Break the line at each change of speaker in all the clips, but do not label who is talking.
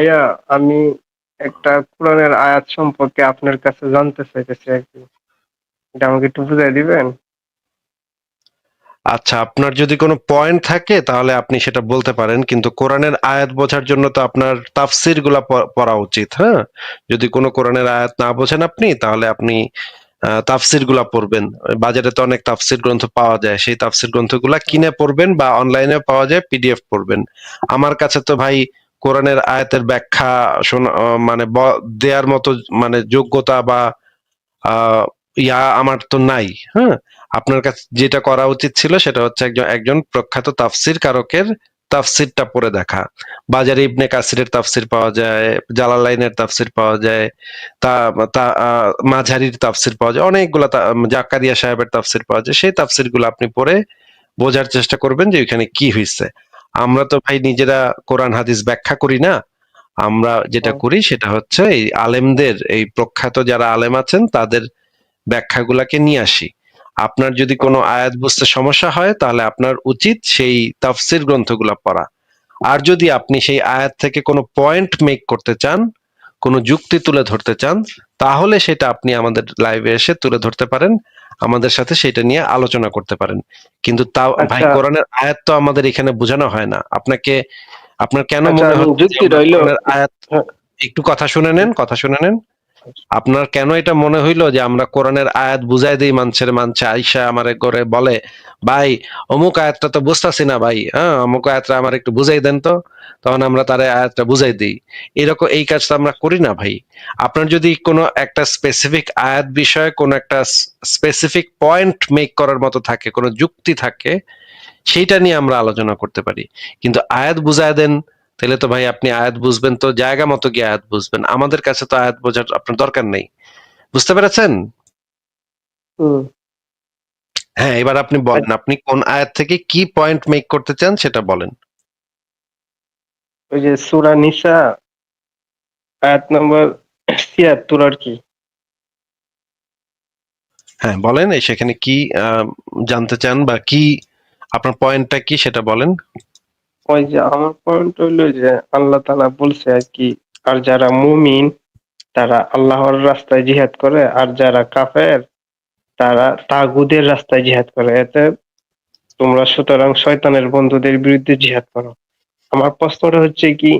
ভাইয়া, আমি একটা কোরআনের আয়াত সম্পর্কে আপনার কাছে জানতে চাইতেছি আরকি। এটা আমাকে একটু বুঝাই দিবেন?
আচ্ছা, আপনার যদি কোনো পয়েন্ট থাকে তাহলে আপনি সেটা বলতে পারেন, কিন্তু কোরআনের আয়াত বোঝার জন্য তো আপনার তাফসির গুলা পড়া উচিত। হ্যাঁ, যদি কোনো কোরআনের আয়াত না বোঝেন আপনি, তাহলে আপনি তাফসির গুলা পড়বেন। বাজারে তো অনেক তাফসির গ্রন্থ পাওয়া যায়, সেই তাফসির গ্রন্থগুলা
হুম,
কিনে পড়বেন বা অনলাইনে পাওয়া যায়, পিডিএফ পড়বেন। আমার কাছে তো ভাই কোরআনের আয়াতের ব্যাখ্যা শোনা মানে দেওয়ার মতো মানে যোগ্যতা বা আহ আমার তো নাই। হ্যাঁ, আপনার কাছে যেটা করা উচিত ছিল সেটা হচ্ছে একজন একজন প্রখ্যাত তাফসির কারকের তাফসিরটা পড়ে দেখা। বাজারে ইবনে কাসিরের তাফসির পাওয়া যায়, জালালাইনের তাফসির পাওয়া যায়, তা তা মাঝারির তাফসির পাওয়া যায়, অনেকগুলা জাকারিয়া সাহেবের তাফসির পাওয়া যায়। সেই তাফসির গুলো আপনি পড়ে বোঝার চেষ্টা করবেন যে ওইখানে কি হয়েছে। আমরা তো ভাই নিজেরা কোরআন হাদিস ব্যাখ্যা করি না। আমরা যেটা
হুম,
করি সেটা হচ্ছে এই আলেমদের, এই প্রখ্যাত যারা আলেম আছেন তাদের ব্যাখ্যাগুলাকে নিয়ে আসি। আপনার যদি কোনো
হুম।
আয়াত বুঝতে সমস্যা হয় তাহলে আপনার উচিত সেই তাফসির গ্রন্থগুলা পড়া। আর যদি আপনি সেই আয়াত থেকে কোনো পয়েন্ট মেক করতে চান, কোনো যুক্তি তুলে ধরতে চান, তাহলে সেটা আপনি আমাদের লাইভে এসে তুলে ধরতে পারেন, আমাদের সাথে সেটা নিয়ে আলোচনা করতে পারেন। কিন্তু তাও ভাই
আচ্ছা,
কোরআনের আয়াত তো আমাদের এখানে বোঝানো হয় না আপনাকে। আপনার কেন
আচ্ছা,
মনে
আমি
হচ্ছে যে
যুক্তিটা
আমরা
হইলো
কোরআনের আয়াত,
হ্যাঁ,
একটু কথা শুনে নেন, কথা শুনে নেন।
আচ্ছা,
আপনার কেন এটা মনে হইলো যে আমরা কোরআনের আয়াত বুঝাই দিই মানুষের, মানছে আইসা আমারে করে বলে, ভাই অমুক আয়াতটা তো বুঝতাছি না ভাই, হ্যাঁ অমুক আয়াতটা আমার একটু বুঝাই দেন তো। তখন আমরা তার আয়াতটা বুঝাই দিই। এরকম এই কাজটা আমরা করি না ভাই। আপনার যদি কোনো একটা স্পেসিফিক আয়াত বিষয়ে কোনো একটা স্পেসিফিক পয়েন্ট মেক করার মতো থাকে, কোনো যুক্তি থাকে, সেইটা নিয়ে আমরা আলোচনা করতে পারি। কিন্তু আয়াত বুঝায় দেন, তাহলে তো ভাই আপনি আয়াত বুঝবেন তো জায়গা মতো গিয়ে আয়াত বুঝবেন, আমাদের কাছে তো আয়াত বোঝার আপনার দরকার নেই। বুঝতে পেরেছেন?
হুম।
হ্যাঁ, এবার আপনি
আ-
বলেন আপনি কোন আয়াত থেকে কি পয়েন্ট মেক করতে চান সেটা বলেন।
ওই যে সূরা নিসা আয়াত নম্বর ৭৬ আর কি।
হ্যাঁ বলেন, এই সেখানে কি আহ, জানতে চান বা কি আপনার পয়েন্টটা কি সেটা বলেন।
ওই যে আমার পয়েন্ট হইলো যে আল্লাহ তাআলা বলছে আর কি, আর যারা মুমিন তারা আল্লাহর রাস্তায় জিহাদ করে, আর যারা কাফের তারা তাগুদের রাস্তায় জিহাদ করে। এতে তোমরা সুতরাং শয়তানের বন্ধুদের বিরুদ্ধে জিহাদ করো। আমার প্রশ্নটা হচ্ছে কি,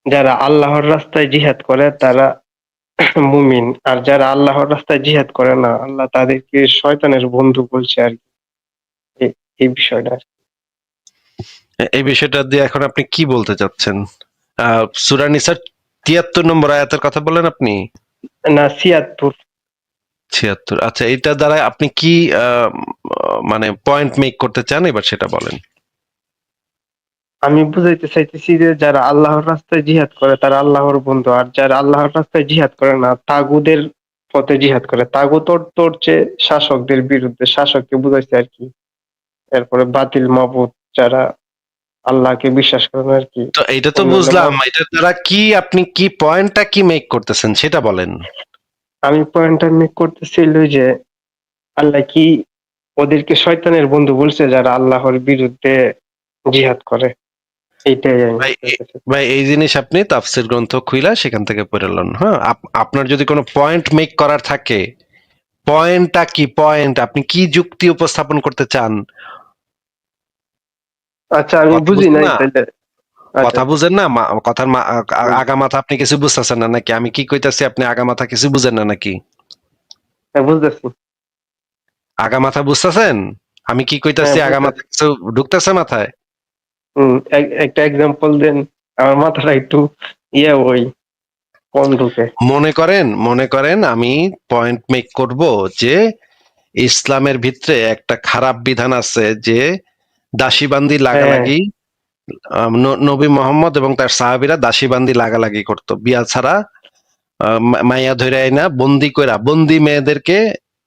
যারা আল্লাহর রাস্তায় জিহাদ করে তারা মুমিন, আর যারা আল্লাহর রাস্তায় জিহাদ করে না আল্লাহ তাদেরকে শয়তানের বন্ধু বলছে আর কি। এই বিষয়টা আর কি।
এই বিষয়টা দিয়ে এখন আপনি কি বলতে চাচ্ছেন? সূরা নিসার ৭৩ নম্বর আয়াতের কথা বলেন আপনি?
না, ৭৬।
৭৬, আচ্ছা, এটা দ্বারা আপনি কি আহ, মানে পয়েন্ট মেক করতে চান এবার সেটা বলেন।
আমি বুঝাইতে চাইতেছি যে যারা আল্লাহর রাস্তায় জিহাদ করে তারা আল্লাহর বন্ধু, আর যারা আল্লাহর রাস্তায় জিহাদ করে না তাগুদের পথে জিহাদ করে। তাগুত অর্থ হচ্ছে শাসকদের বিরুদ্ধে, শাসককে বুঝাইছে আর কি। এরপরে বাতিল মাবুদ যারা আল্লাহকে বিশ্বাস করে না আর কি।
তো এটা তো
অন্যান্য
বুঝলাম, এটার দ্বারা কি আপনি কি পয়েন্টটা কি মেক করতেছেন সেটা বলেন।
আমি পয়েন্টটা মেক করতেছিল যে আল্লাহ কি ওদেরকে শয়তানের বন্ধু বলছে যারা আল্লাহর বিরুদ্ধে জিহাদ করে। এইটাই আমি
ভাই
বুঝাইতে চাই।
ভাই এই জিনিস আপনি তাফসীর গ্রন্থ খুইলা সেখান থেকে পড়ে লন। হ্যাঁ, আপনার যদি কোনো পয়েন্ট মেক করার থাকে, পয়েন্টটা কি, পয়েন্ট আপনি কি যুক্তি উপস্থাপন করতে চান।
আচ্ছা, আমি
কথা
বুঝি
বুঝেন
নাই
না,
তাইলে। আচ্ছা,
কথা বুঝেন না, কথার
হুম,
আগা মাথা আপনি কিছু বুঝতেছেন না নাকি? আমি কি কইতাছি আপনি আগা মাথা কিছু বুঝেন না নাকি?
হ্যাঁ বুঝতেছি।
আগা মাথা বুঝতেছেন? আমি কি
হ্যাঁ
কইতাছি আগা মাথা
বুঝতেছি।
কিছু ঢুকতেছে মাথায়?
একটা এক্সাম্পল দেন। আমার মাথাটা একটু ওই কম ঢুকে।
মনে করেন আমি পয়েন্ট মেক করব যে ইসলামের ভিতরে একটা খারাপ বিধান আছে যে দাসীবান্দি
হ্যাঁ,
লাগালাগি, নবী মোহাম্মদ এবং তার সাহাবীরা দাসীবান্দি লাগালাগি করতো বিয়া ছাড়া। মাইয়া ধরে আইনা বন্দি কইরা বন্দি মেয়েদেরকে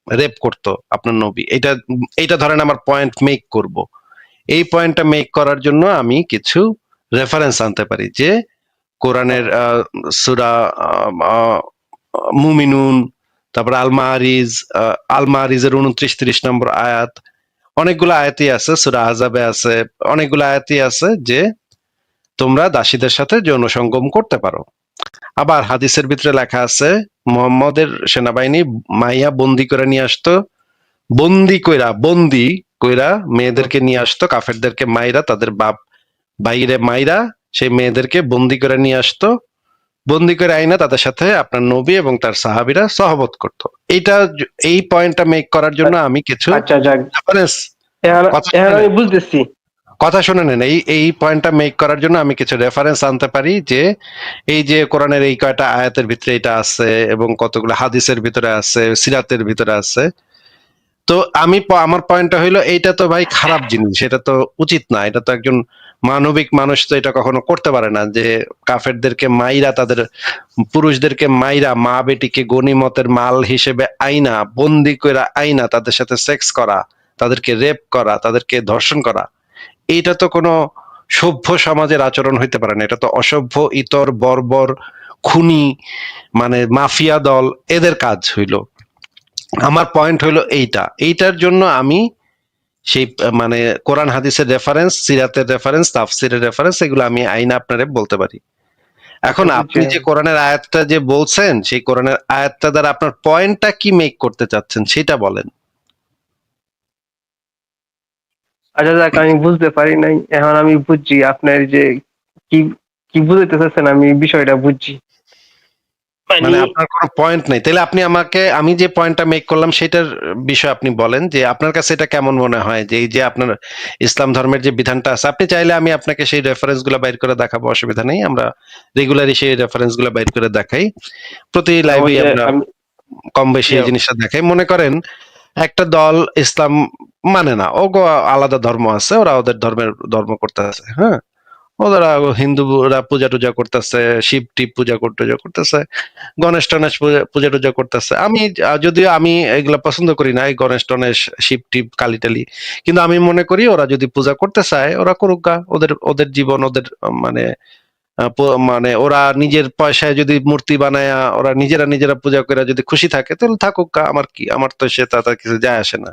রেপ করতো আপনার নবী। এটা এইটা ধরেন আমার পয়েন্ট মেক করব। এই পয়েন্টটা মেক করার জন্য আমি কিছু রেফারেন্স আনতে পারি যে কোরআনের সূরা মুমিনুন, তারপর আল মাআরিজ, আল মাআরিজের ২৯-৩০ নম্বর আয়াত, অনেকগুলো আয়াতই আছে, সূরা আহজাবে আছে, অনেকগুলো আয়াতই আছে যে তোমরা দাসীদের সাথে যৌন সঙ্গম করতে পারো। আবার হাদিসের ভিতরে লেখা আছে মুহাম্মদের সেনাবাহিনী মাইয়া বন্দি করে নিয়ে আসতো, বন্দি কইরা মেয়েদেরকে নিয়ে আসতো, কাফেরদেরকে মাইরা, তাদের বাপ বাইরে মাইরা সেই মেয়েদেরকে বন্দি করে নিয়ে আসতো, বন্দি করে আইনা তাদের সাথে আপনার নবী এবং তার সাহাবীরা সহবত করতো। এই পয়েন্টটা মেক করার জন্য আমি কিছু
আচ্ছা যাক,
রেফারেন্স,
এখন
কথা
এখন
শুনে
আমি
নেন,
বুঝতেছি।
কথা শুনে নেন, এই পয়েন্টটা মেক করার জন্য আমি কিছু রেফারেন্স আনতে পারি যে এই যে কোরআনের এই কয়টা আয়াতের ভিতরে এটা আছে এবং কতগুলো হাদিসের ভিতরে আছে, সিরাতের ভিতরে আছে। তো আমার পয়েন্টটা হইলো এইটা তো ভাই খারাপ জিনিস, এটা তো উচিত না, এটা তো একজন মানবিক মানুষ তো এটা কখনো করতে পারে না যে কাফেরদেরকে মাইরা, তাদের পুরুষদেরকে মাইরা মা বেটিকে গনিমতের মাল হিসেবে আইনা, বন্দি কইরা আইনা তাদের সাথে সেক্স করা, তাদেরকে রেপ করা, তাদেরকে ধর্ষণ করা, এইটা তো কোনো সভ্য সমাজের আচরণ হইতে পারে না, এটা তো অসভ্য, ইতর, বর্বর, খুনি, মানে মাফিয়া দল, এদের কাজ হইলো। আমার পয়েন্ট হইলো এইটার জন্য আমি সেই মানে কোরআন হাদিসের রেফারেন্স, সিরাতের রেফারেন্স, তাফসিরের রেফারেন্স, এগুলো আমি আইনা আপনারে বলতে পারি। এখন আপনি
যে
যে কোরআনের আয়াতটা যে বলছেন, সেই কোরআনের আয়াতটা দ্বারা আপনার পয়েন্টটা কি মেক করতে চাচ্ছেন সেটা বলেন।
আচ্ছা যাক, আমি বুঝতে পারি নাই, এখন আমি বুঝছি আপনার যে কি কি বুঝাইতে চাচ্ছেন, আমি বিষয়টা বুঝছি। মানে
মানে আপনার কোনো পয়েন্ট নেই, তাহলে আপনি আমাকে, আমি যে পয়েন্টটা মেক করলাম সেটার বিষয়ে আপনি বলেন যে আপনার কাছে এটা কেমন মনে হয় যে এই যে আপনার ইসলাম ধর্মের যে বিধানটা আছে, আপনি চাইলে আমি আপনাকে সেই রেফারেন্স গুলো বাইর করে দেখাবো, অসুবিধা নেই, আমরা রেগুলারই সেই রেফারেন্স গুলো বাইর করে দেখাই, প্রতি
ওই
লাইভেই
যে
আমরা
আমি
কম বেশি
ইয়ে,
এই জিনিসটা দেখাই। মনে করেন একটা দল ইসলাম মানে না, ও আলাদা ধর্ম আছে, ওরা ওদের ধর্ম করতে আছে, হ্যাঁ, ওরা হিন্দুরা পূজা টুজা করতেছে, শিব টিপ টুজা করতেছে, গণেশ টনেশ পূজা টুজা করতেছে। আমি যদিও আমি এগুলা পছন্দ করি না, এই গণেশ টনেশ, শিব টিপ, কালী টালি, কিন্তু আমি মনে করি ওরা যদি পূজা করতে চায় ওরা করুক গা, ওদের ওদের জীবন, ওদের মানে মানে ওরা নিজের পয়সায় যদি মূর্তি বানায় ওরা নিজেরা পূজা করে যদি খুশি থাকে তাহলে থাকুক গা, আমার কি, আমার তো সে তাতে কিছু যায় আসে না,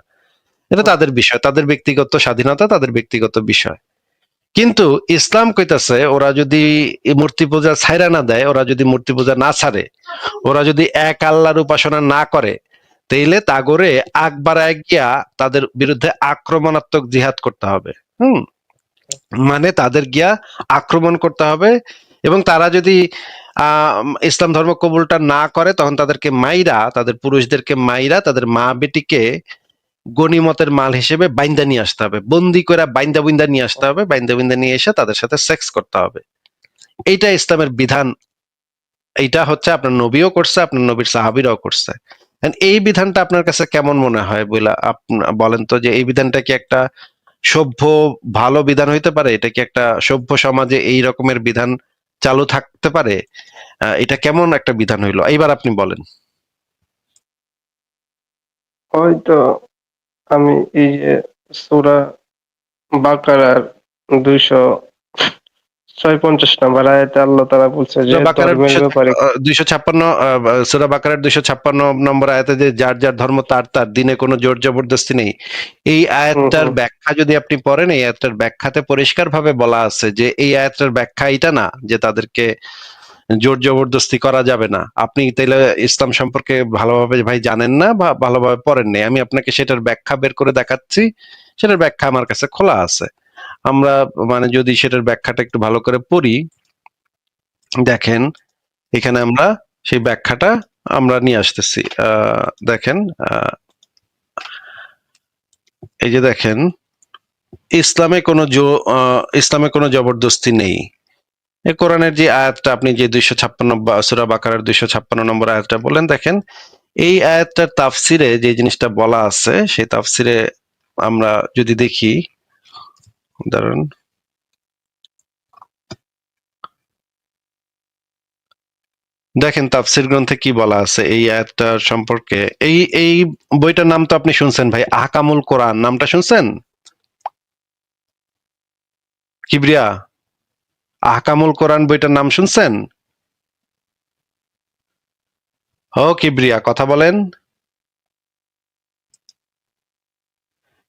এটা তাদের বিষয়, তাদের ব্যক্তিগত স্বাধীনতা, তাদের ব্যক্তিগত বিষয়। কিন্তু ইসলাম কইতাছে ওরা যদি এই মূর্তি পূজা ছাইরা না দেয়, ওরা যদি মূর্তি পূজা না ছাড়ে, ওরা যদি এক আল্লাহর উপাসনা না করে, তাইলে তাগরে আকবার গিয়া তাদের বিরুদ্ধে আক্রমণাত্মক জিহাদ করতে হবে। হুম, মানে তাদের গিয়া আক্রমণ করতে হবে, এবং তারা যদি ইসলাম ধর্ম কবুলটা না করে তখন তাদেরকে মাইরা, তাদের পুরুষদেরকে মাইরা তাদের মা বেটিকে গনিমতের মাল হিসেবে বাইন্দা নিয়ে আসতে হবে, বন্দি করে বাইন্দা বুইন্দা নিয়ে আসতে হবে, বাইন্দা বুইন্দা নিয়ে এসে তাদের সাথে সেক্স করতে হবে। এইটা ইসলামের বিধান, এইটা হচ্ছে আপনার নবীও করছে, আপনার নবীর সাহাবীরাও করছে। And এই বিধানটা আপনার কাছে কেমন মনে হয় বইলা বলেন তো, যে এই বিধানটা কি একটা সভ্য ভালো বিধান হইতে পারে? এটা কি একটা সভ্য সমাজে এই রকমের বিধান চালু থাকতে পারে? এটা কেমন একটা বিধান হইলো, এইবার আপনি বলেন।
হয়তো আমি এই যে সূরা বাকারার 256 নম্বর আয়াতে আল্লাহ তাআলা বলছে যে
সূরা বাকারার
ধর্মের ব্যাপারে
256 সূরা বাকারার 256 নম্বর আয়াতে যে যার যার ধর্ম তার তার, দিনে কোনো জোর জবরদস্তি নেই, এই
হুম
আয়াতটার
হুম
ব্যাখ্যা যদি আপনি পড়েন, এই আয়াতটার ব্যাখ্যাতে পরিষ্কার ভাবে বলা আছে যে এই আয়াতটার ব্যাখ্যা এটা না যে তাদেরকে জোর জবরদস্তি করা যাবে না। আপনি তাইলে ইসলাম সম্পর্কে ভালোভাবে ভাই জানেন না বা ভালোভাবে পড়েন নাই, আমি আপনাকে সেটার ব্যাখ্যা বের করে দেখাচ্ছি, সেটার ব্যাখ্যা আমার কাছে খোলা আছে। আমরা মানে যদি সেটার ব্যাখ্যাটা একটু ভালো করে পড়ি, দেখেন এখানে আমরা সেই ব্যাখ্যাটা আমরা নিয়ে আসতেছি। দেখেন, এই যে দেখেন, ইসলামে কোনো ইসলামে কোনো জবরদস্তি নেই। এই কোরআনের যে আয়াতটা আপনি যে 256 সূরা বাকারার 256 নম্বর আয়াতটা বললেন, দেখেন এই আয়াতটার তাফসিরে যে জিনিসটা বলা আছে, সেই তাফসিরে আমরা যদি দেখি, ধরুন দেখেন তাফসির গ্রন্থে কি বলা আছে এই আয়াতটার সম্পর্কে। এই বইটার নাম তো আপনি শুনছেন ভাই, আহকামুল কোরআন, নামটা শুনছেন? কিবরিয়া, আহকামুল কোরআন বইটার নাম শুনছেন? ও কিবরিয়া, কথা বলেন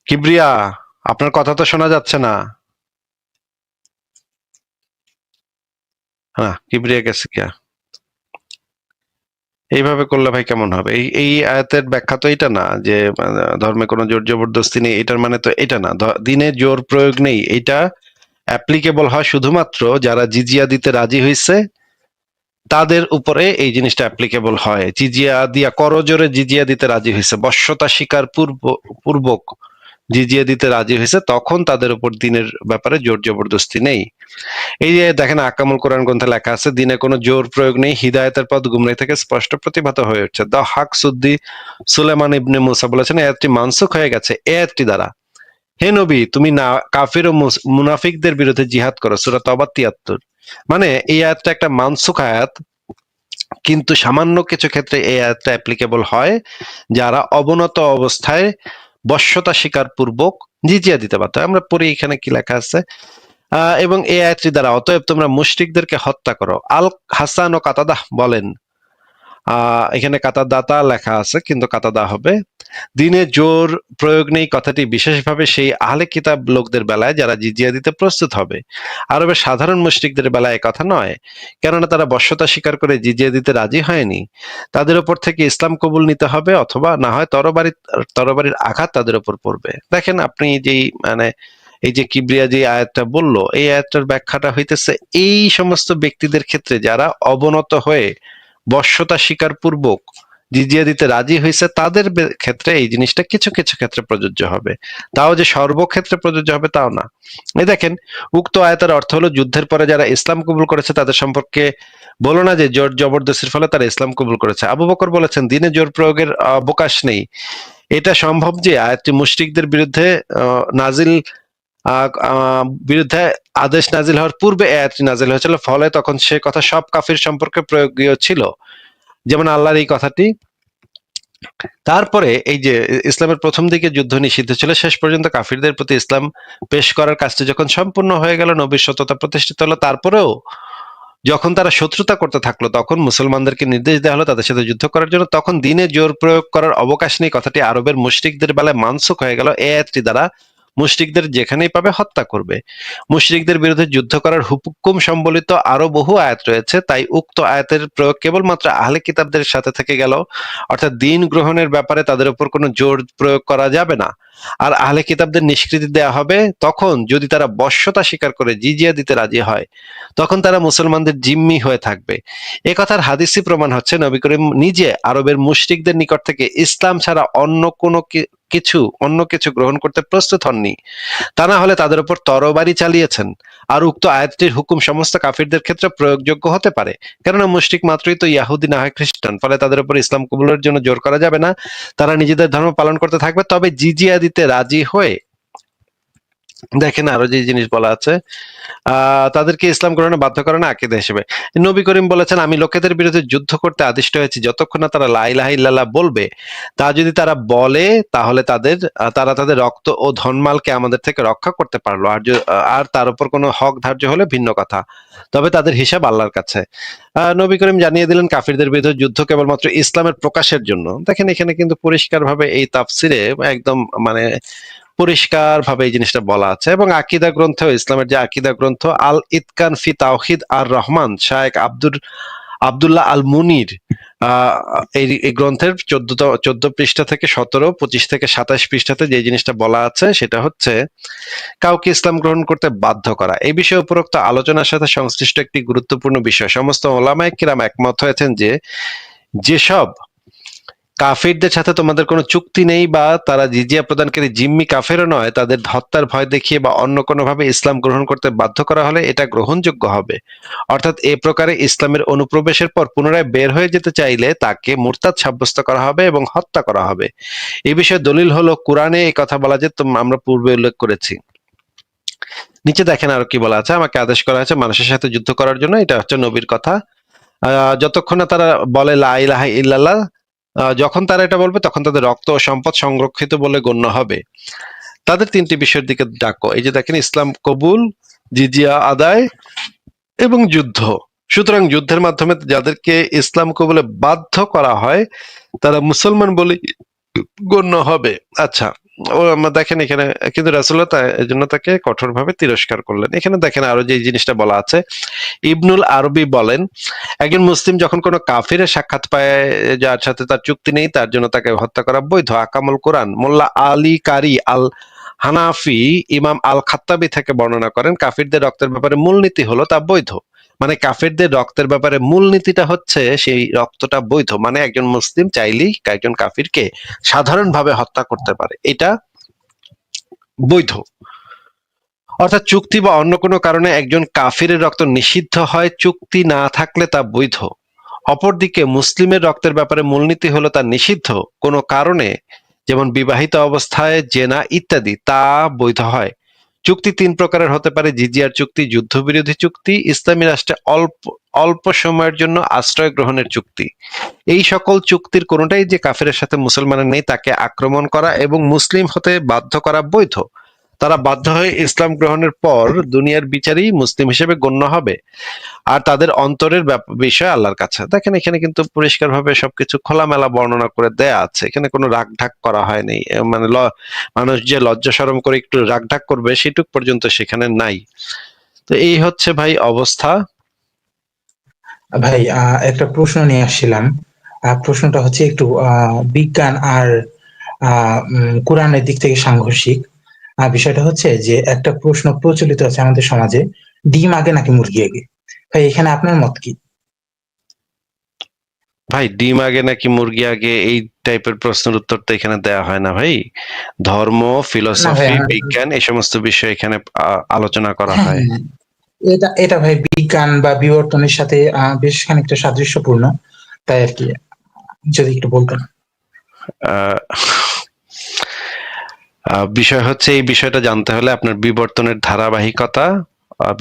কিবরিয়া, আপনার কথা তো শোনা যাচ্ছে না। হ্যাঁ, কিবরিয়া গেছে কিয়া। এইভাবে করলে ভাই কেমন হবে? এই এই আয়াতের ব্যাখ্যা তো এটা না যে ধর্মে কোনো জোর জবরদস্তি নেই, এটার মানে তো এটা না। দিনে জোর প্রয়োগ নেই, এটা অ্যাপ্লিকেবল হয় শুধুমাত্র যারা জিজিয়া দিতে রাজি হয়েছে তাদের উপরে এই জিনিসটা অ্যাপ্লিকেবল হয়। জিজিয়া দিয়া করজোরে জিজিয়া দিতে রাজি হয়েছে, বশ্যতা স্বীকার পূর্বক জিজিয়া দিতে রাজি হয়েছে, তখন তাদের উপর দিনের ব্যাপারে জোর জবরদস্তি নেই। এই যে দেখেন আকামুল কোরআন গ্রন্থে লেখা আছে, দিনে কোনো জোর প্রয়োগ নেই, হিদায়তের পথ গুমরাহি থেকে স্পষ্ট প্রতিভাত হয়ে উঠছে। দা হাক সুদ্দি সুলেমান ইবনে মুসা বলেছেন এই আয়াতটি মানসুখ হয়ে গেছে এই আয়াতটি দ্বারা। হে নবী, তুমি না কাফির ও মুনাফিকদের বিরুদ্ধে জিহাদ করো, সূরা তওবা ৭৩। মানে এই আয়াতটা একটা মানসুখ আয়াত, কিন্তু সামান্য কিছু ক্ষেত্রে এই আয়াতটা অ্যাপ্লিকেবল হয় যারা অবনত অবস্থায় বশ্যতা স্বীকার পূর্বক জিজিয়া দিতে পারত। আমরা পড়ি এখানে কি লেখা আছে, এবং এই আয়াতটি দ্বারা অতএব তোমরা মুশরিকদেরকে হত্যা করো। আল হাসান ও কাতাদাহ বলেন, এখানে কাতাদাতা লেখা আছে কিন্তু কাতাদা হবে। দিনে জোর প্রয়োগ নেই কথাটি বিশেষভাবে সেই আহলে কিতাব লোকদের বেলায় যারা জিজিয়া দিতে প্রস্তুত হবে। আরবের সাধারণ মুশরিকদের বেলায় কথা নয়, কেননা তারা বশ্যতা স্বীকার করে জিজিয়া দিতে রাজি হয়নি। তাদের উপর থেকে ইসলাম কবুল নিতে হবে, অথবা না হয় তরবারির আঘাত তাদের উপর পড়বে। দেখেন আপনি যেই মানে এই যে কিবরিয়া যে আয়াতটা বললো, এই আয়াতটার ব্যাখ্যাটা হইতেছে এই সমস্ত ব্যক্তিদের ক্ষেত্রে যারা অবনত হয়ে বশ্যতা স্বীকার পূর্বক জিজিয়া দিতে রাজি হয়েছে, তাদের ক্ষেত্রে এই জিনিসটা কিছু কিছু ক্ষেত্রে প্রযোজ্য হবে, তাও যে সর্বক্ষেত্রে প্রযোজ্য হবে তাও না। এই দেখেন, উক্ত আয়াতের অর্থ হলো যুদ্ধের পরে যারা ইসলাম কবুল করেছে তাদের সম্পর্কে বলো না যে জোর জবরদস্তির ফলে তারা ইসলাম কবুল করেছে। আবু বকর বলেছেন দিনে জোর প্রয়োগের অবকাশ নেই। এটা সম্ভব যে আয়াতটি মুশরিকদের বিরুদ্ধে নাজিল বিরুদ্ধে আদেশ নাজিল হওয়ার পূর্বে আয়াতটি নাজিল হয়েছিল, ফলে তখন সে কথা সব কাফির সম্পর্কে প্রয়োগীয় ছিল, যেমন আল্লাহর এই কথাটি। তারপরে এই যে ইসলামের প্রথম দিকে যুদ্ধ নিষিদ্ধ ছিল, শেষ পর্যন্ত কাফিরদের প্রতি ইসলাম পেশ করার কাজটি যখন সম্পূর্ণ হয়ে গেল, নবীর সত্যতা প্রতিষ্ঠিত হলো, তারপরেও যখন তারা শত্রুতা করতে থাকলো তখন মুসলমানদেরকে নির্দেশ দেওয়া হলো তাদের সাথে যুদ্ধ করার জন্য। তখন দিনে জোর প্রয়োগ করার অবকাশ নেই কথাটি আরবের মুশরিকদের বেলায় মানসুখ হয়ে গেল। এই আয়াতটি দ্বারা মুশরিকদের যেখানেই পাবে হত্যা করবে। মুশরিকদের বিরুদ্ধে যুদ্ধ করার হুকুম সম্বলিত আরো বহু আয়াত রয়েছে, তাই উক্ত আয়াতের প্রয়োগ কেবলমাত্র আহলে কিতাবদের সাথে থেকে গেল, অর্থাৎ দিন গ্রহণের ব্যাপারে তাদের উপর কোনো জোর প্রয়োগ করা যাবে না। আর আহলে কিতাবদের নিষ্কৃতি দেয়া হবে তখন যদি তারা বশ্যতা স্বীকার করে জিজিয়া দিতে রাজি হয়, তখন তারা মুসলমানদের জিম্মি হয়ে থাকবে। এ কথার হাদিসি প্রমাণ হচ্ছে নবী করিম নিজে আরবের মুশরিকদের নিকট থেকে ইসলাম ছাড়া অন্য কিছু গ্রহণ করতে প্রস্তুত হননি, তা না হলে তাদের উপর তরবারি চালিয়েছেন। আর উক্ত আয়াতটির হুকুম সমস্ত কাফিরদের ক্ষেত্রে প্রয়োগযোগ্য হতে পারে, কেননা মুশরিক মাত্রই তো ইয়াহুদি না হয় খ্রিস্টান, ফলে তাদের উপর ইসলাম কবুলের জন্য জোর করা যাবে না। তারা নিজেদের ধর্ম পালন করতে থাকবে, তবে জিজিয়া দিতে রাজি হয়ে। দেখেন আরো যে জিনিস বলা আছে, তাদেরকে ইসলাম গ্রহণে বাধ্য করে না আকীদা হিসেবে। নবী করিম বলেছেন আমি লোকেদের বিরুদ্ধে যুদ্ধ করতে আদিষ্ট হয়েছি যতক্ষণ না তারা লা ইলাহা ইল্লাল্লাহ বলবে। তা যদি তারা বলে তাহলে তারা তাদের রক্ত ও ধনমালকে আমাদের থেকে রক্ষা করতে পারলো, আর তার উপর কোনো হক ধার্য হলে ভিন্ন কথা, তবে তাদের হিসাব আল্লাহর কাছে। নবী করিম জানিয়ে দিলেন কাফিরদের বিরুদ্ধে যুদ্ধ কেবলমাত্র ইসলামের প্রকাশের জন্য। দেখেন এখানে কিন্তু পরিষ্কার ভাবে এই তাফসিরে একদম মানে পরিষ্কার ভাবে এই জিনিসটা বলা আছে। এবং আকীদা গ্রন্থেও, ইসলামের যে আকীদা গ্রন্থ আল ইতকান ফি তাওহিদ আর রহমান, শায়েখ আব্দুল্লাহ আল মুনির, এই গ্রন্থের 14 পৃষ্ঠা থেকে 17, 25 থেকে 27 পৃষ্ঠাতে যে জিনিসটা বলা আছে সেটা হচ্ছে কাউকে ইসলাম গ্রহণ করতে বাধ্য করা। এই বিষয়ে উপরোক্ত আলোচনার সাথে সংশ্লিষ্ট একটি গুরুত্বপূর্ণ বিষয়। সমস্ত ওলামায়ে কিরাম একমত হয়েছেন যে যেসব কাফিরদের সাথে তোমাদের কোনো চুক্তি নেই বা তারা জিজিয়া প্রদানকারী জিম্মি কাফেরও নয়, তাদের হত্যার ভয় দেখিয়ে বা অন্য কোনোভাবে ইসলাম গ্রহণ করতে বাধ্য করা হলে এটা গ্রহণযোগ্য হবে। অর্থাৎ এ প্রকারে ইসলামের অনুপ্রবেশের পর পুনরায় বের হয়ে যেতে চাইলে তাকে মুরতাদ সাব্যস্ত করা হবে এবং হত্যা করা হবে। এই বিষয়ে দলিল হলো কোরআনে এই কথা বলা যে আমরা পূর্বে উল্লেখ করেছি। নিচে দেখেন আরো কি বলা আছে, আমাকে আদেশ করা হয়েছে মানুষের সাথে যুদ্ধ করার জন্য, এটা হচ্ছে নবীর কথা। যতক্ষণ না তারা বলে লা ইলাহা ইল্লাল্লাহ, যখন তারা এটা বলবে তখন তাদের রক্ত ও সম্পদ সংরক্ষিত বলে গণ্য হবে। তাদের 3টি বিষয়ের দিকে ডাকো। এই যে দেখেন, ইসলাম কবুল, জিজিয়া আদায় এবং যুদ্ধ। সুতরাং যুদ্ধের মাধ্যমে যাদেরকে ইসলাম কবুলে বাধ্য করা হয় তারা মুসলমান বলে গণ্য হবে। আচ্ছা, ও আমরা দেখেন এখানে, কিন্তু রাসূলুল্লাহ এর জন্য তাকে কঠোরভাবে তিরস্কার করলেন। এখানে দেখেন আরো যে জিনিসটা বলা আছে, ইবনুল আরবি বলেন, একজন মুসলিম যখন কোনো কাফিরের সাক্ষাৎ পায় যার সাথে তার চুক্তি নেই, তার জন্য তাকে হত্যা করা বৈধ। আকামুল কোরআন মোল্লা আলী কারি আল হানাফি ইমাম আল খাত্তাবি থেকে বর্ণনা করেন, কাফিরদের রক্তের ব্যাপারে মূলনীতি হলো তা বৈধ। মানে কাফিরদের রক্তের ব্যাপারে মূলনীতিটা হচ্ছে সেই রক্তটা বৈধ, মানে একজন মুসলিম চাইলেই একজন কাফিরকে সাধারণভাবে হত্যা করতে পারে, এটা বৈধ। অর্থাৎ চুক্তি বা অন্য কোনো কারণে একজন কাফিরের রক্ত নিষিদ্ধ হয়, চুক্তি না থাকলে তা বৈধ। অপরদিকে মুসলিমের রক্তের ব্যাপারে মূলনীতি হলো তা নিষিদ্ধ কোনো কারণে, যেমন বিবাহিত অবস্থায় জেনা ইত্যাদি, তা বৈধ হয়। চুক্তি তিন প্রকারের হতে পারে: জিজিয়ার চুক্তি, যুদ্ধবিরোধী চুক্তি, ইসলামী রাষ্ট্রে অল্প অল্প সময়ের জন্য আশ্রয় গ্রহণের চুক্তি। এই সকল চুক্তির কোনোটাই যে কাফিরের সাথে মুসলমানের নেই তাকে আক্রমণ করা এবং মুসলিম হতে বাধ্য করা বৈধ। তারা বাধ্য হয়ে ইসলাম গ্রহণের পর দুনিয়ার বিচারেই মুসলিম হিসেবে গণ্য হবে, আর তাদের অন্তরের বিষয় আল্লাহর কাছে। দেখেন এখানে কিন্তু পরিষ্কারভাবে সবকিছু খোলামেলা বর্ণনা করে দেয়া আছে, এখানে কোনো রাগঢাক করা হয়নি। মানে মানুষ যে লজ্জা শরম করে একটু রাগঢাক করবে সেটুক পর্যন্ত সেখানে নাই। তো এই হচ্ছে ভাই অবস্থা।
ভাই একটা প্রশ্ন নিয়ে আসছিলাম। প্রশ্নটা হচ্ছে একটু বিজ্ঞান আর কোরআনের দিক থেকে সাংঘর্ষিক। বিষয়টা হচ্ছে যে একটা প্রশ্ন প্রচলিত আছে আমাদের সমাজে, ডিম আগে নাকি মুরগি আগে? ভাই এখানে আপনার মত কি?
ভাই ডিম আগে নাকি মুরগি আগে এই টাইপের প্রশ্নের উত্তর তো এখানে দেয়া হয় না ভাই। ধর্ম,
না ভাই,
ফিলোসফি, বিজ্ঞান এই সমস্ত বিষয় এখানে আলোচনা করা
হ্যাঁ
হয়।
হ্যাঁ, এটা ভাই বিজ্ঞান বা বিবর্তনের সাথে বেশ খানিকটা সাদৃশ্যপূর্ণ, তাই আর কি, যদি একটু বলতেন।
আহ বিষয় হচ্ছে, এই বিষয়টা জানতে হলে আপনার বিবর্তনের ধারাবাহিকতা,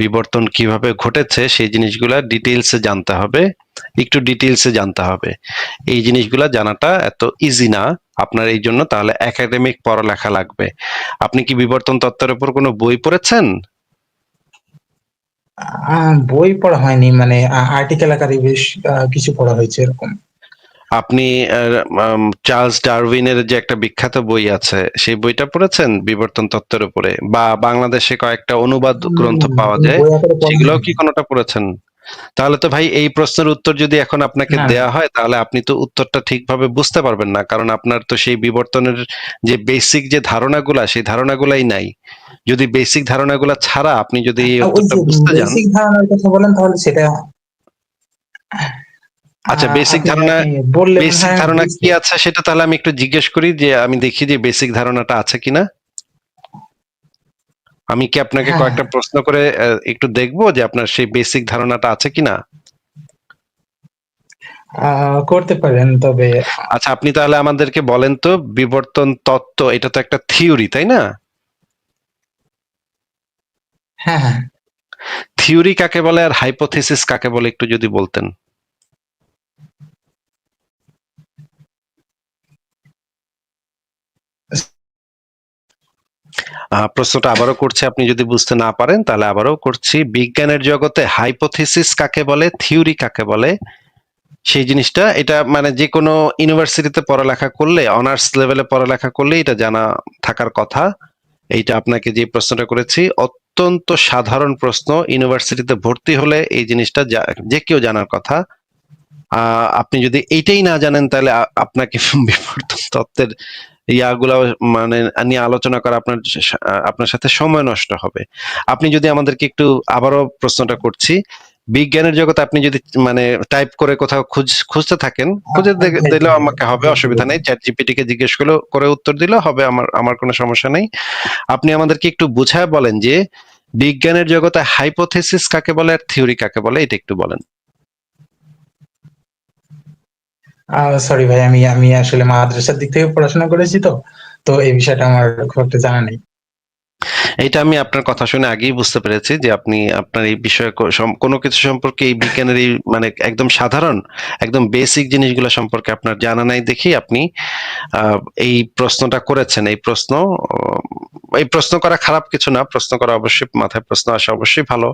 বিবর্তন কিভাবে ঘটেছে সেই জিনিসগুলা ডিটেইলসে জানতে হবে, একটু ডিটেইলসে জানতে হবে। এই জিনিসগুলা জানাটা এত ইজি না আপনার, এই জন্য তাহলে একাডেমিক পড়ালেখা লাগবে। আপনি কি বিবর্তন তত্ত্বের উপর কোনো বই পড়েছেন?
বই পড়া হয়নি, মানে আর্টিকেল আকারে বেশ কিছু পড়া হয়েছে এরকম।
আপনি চার্লস ডারউইনের যে একটা বিখ্যাত বই আছে সেই বইটা পড়েছেন বিবর্তন তত্ত্বের উপরে? বা বাংলাদেশে কয়েকটা অনুবাদ গ্রন্থ পাওয়া যায়,
বই আকারে পড়া
সেগুলোও
হয়নি।
কি কোনোটা পড়েছেন? তাহলে তো ভাই এই প্রশ্নের উত্তর যদি এখন আপনাকে
না
দেয়া হয় তাহলে আপনি তো উত্তরটা ঠিকভাবে বুঝতে পারবেন না, কারণ আপনার তো সেই বিবর্তনের যে বেসিক যে ধারণাগুলা সেই ধারণাগুলাই নাই। যদি বেসিক ধারণাগুলা ছাড়া আপনি যদি এই
ওই
উত্তরটা
যে
বুঝতে যান।
বেসিক ধারণার কথা বলেন, তাহলে সেটা
আচ্ছা, বেসিক
আপনি
ধারণা,
আপনি বললে মনে
বেসিক
হয় আমি
ধারণা কি
বুঝতে।
আছে সেটা তাহলে আমি একটু জিজ্ঞেস করি, যে আমি দেখি যে বেসিক ধারণাটা আছে কিনা। আমি কি আপনাকে
হ্যাঁ
কয়েকটা প্রশ্ন করে একটু দেখবো যে আপনার সেই বেসিক ধারণাটা আছে কিনা?
করতে পারেন, তবে
আচ্ছা, আপনি তাহলে আমাদেরকে বলেন তো, বিবর্তন তত্ত্ব এটা তো একটা থিওরি, তাই না?
হ্যাঁ হ্যাঁ,
থিওরি কাকে বলে আর হাইপোথিসিস কাকে বলে একটু যদি বলতেন। প্রশ্নটা আবারও করছি, আপনি যদি বুঝতে না পারেন তাহলে আবারও করছি। বিজ্ঞানের জগতে হাইপোথিসিস কাকে বলে, থিওরি কাকে বলে, সেই জিনিসটা, এটা মানে যে কোনো ইউনিভার্সিটিতে পড়ালেখা করলে, অনার্স লেভেলে পড়ালেখা করলে এটা জানা থাকার কথা। এইটা আপনাকে যে প্রশ্নটা করেছি অত্যন্ত সাধারণ প্রশ্ন, ইউনিভার্সিটিতে ভর্তি হলে এই জিনিসটা যে কেউ জানার কথা। আপনি যদি এইটাই না জানেন তাহলে আপনাকে বিবর্তন তত্ত্বের ইয়াগুলা মানে নিয়ে আলোচনা করা আপনার সাথে সময় নষ্ট হবে। আপনি যদি আমাদেরকে একটু, আবারও প্রশ্নটা করছি, বিজ্ঞানের জগতে আপনি যদি মানে টাইপ করে কোথাও খুঁজতে থাকেন, খুঁজে
আচ্ছা,
দিলেও আমাকে হবে, অসুবিধা নেই। চ্যাট জিপিটি কে জিজ্ঞেস করে উত্তর দিলেও হবে, আমার আমার কোনো সমস্যা নেই। আপনি আমাদেরকে একটু বুঝায় বলেন যে বিজ্ঞানের জগতে হাইপোথিসিস কাকে বলে আর থিওরি কাকে বলে, এটা একটু বলেন।
সরি ভাই, আমি আমি আসলে মাদ্রাসার দিক থেকে পড়াশোনা করেছি, তো তো এই বিষয়টা আমার খুব একটা জানা নেই।
এটা আমি আপনার কথা শুনে আগেই বুঝতে পেরেছি যে আপনি আপনার এই বিষয়ে কোনো কিছু সম্পর্কে এই বিজ্ঞানের এই মানে একদম সাধারণ একদম বেসিক জিনিসগুলো সম্পর্কে আপনার জানা নাই দেখেই আপনি আহ, এই প্রশ্নটা করেছেন। এই প্রশ্ন করা খারাপ কিছু না, প্রশ্ন করা অবশ্যই, মাথায় প্রশ্ন আসা অবশ্যই ভালো,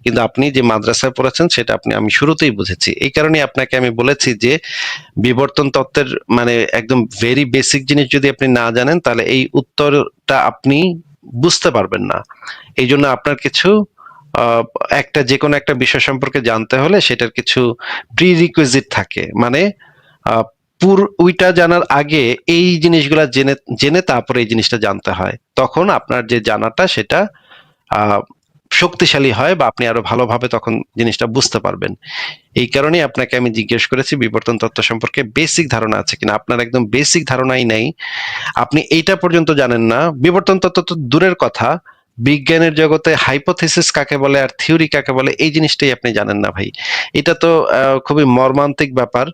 কিন্তু আপনি যে মাদ্রাসায় পড়েছেন সেটা আমি শুরুতেই বুঝেছি। এই কারণে আপনাকে আমি বলেছি যে বিবর্তন তত্ত্বের মানে একদম ভেরি বেসিক জিনিস যদি আপনি না জানেন তাহলে এই উত্তরটা আপনি বুঝতে পারবেন না। এই জন্য আপনার কিছু আহ, একটা যে কোনো একটা বিষয় সম্পর্কে জানতে হলে সেটার কিছু প্রি রিকুইজিট থাকে, মানে আহ, ওইটা জানার আগে এই জিনিসগুলা জেনে জেনে তারপরে এই জিনিসটা জানতে হয়, তখন আপনার যে জানাটা সেটা আহ, শক্তিশালী হয় বা আপনি আরো ভালোভাবে তখন জিনিসটা বুঝতে পারবেন। এই কারণেই আপনাকে আমি জিজ্ঞেস করেছি বিবর্তন তত্ত্ব সম্পর্কে বেসিক ধারণা আছে কিনা। আপনার একদম বেসিক ধারণাই নেই, আপনি এইটা পর্যন্ত জানেন না। বিবর্তন তত্ত্ব তো দূরের কথা, বিজ্ঞানের জগতে হাইপোথিসিস কাকে বলে আর থিওরি কাকে বলে এই জিনিসটাই আপনি জানেন না ভাই। এটা তো খুবই মর্মান্তিক ব্যাপার।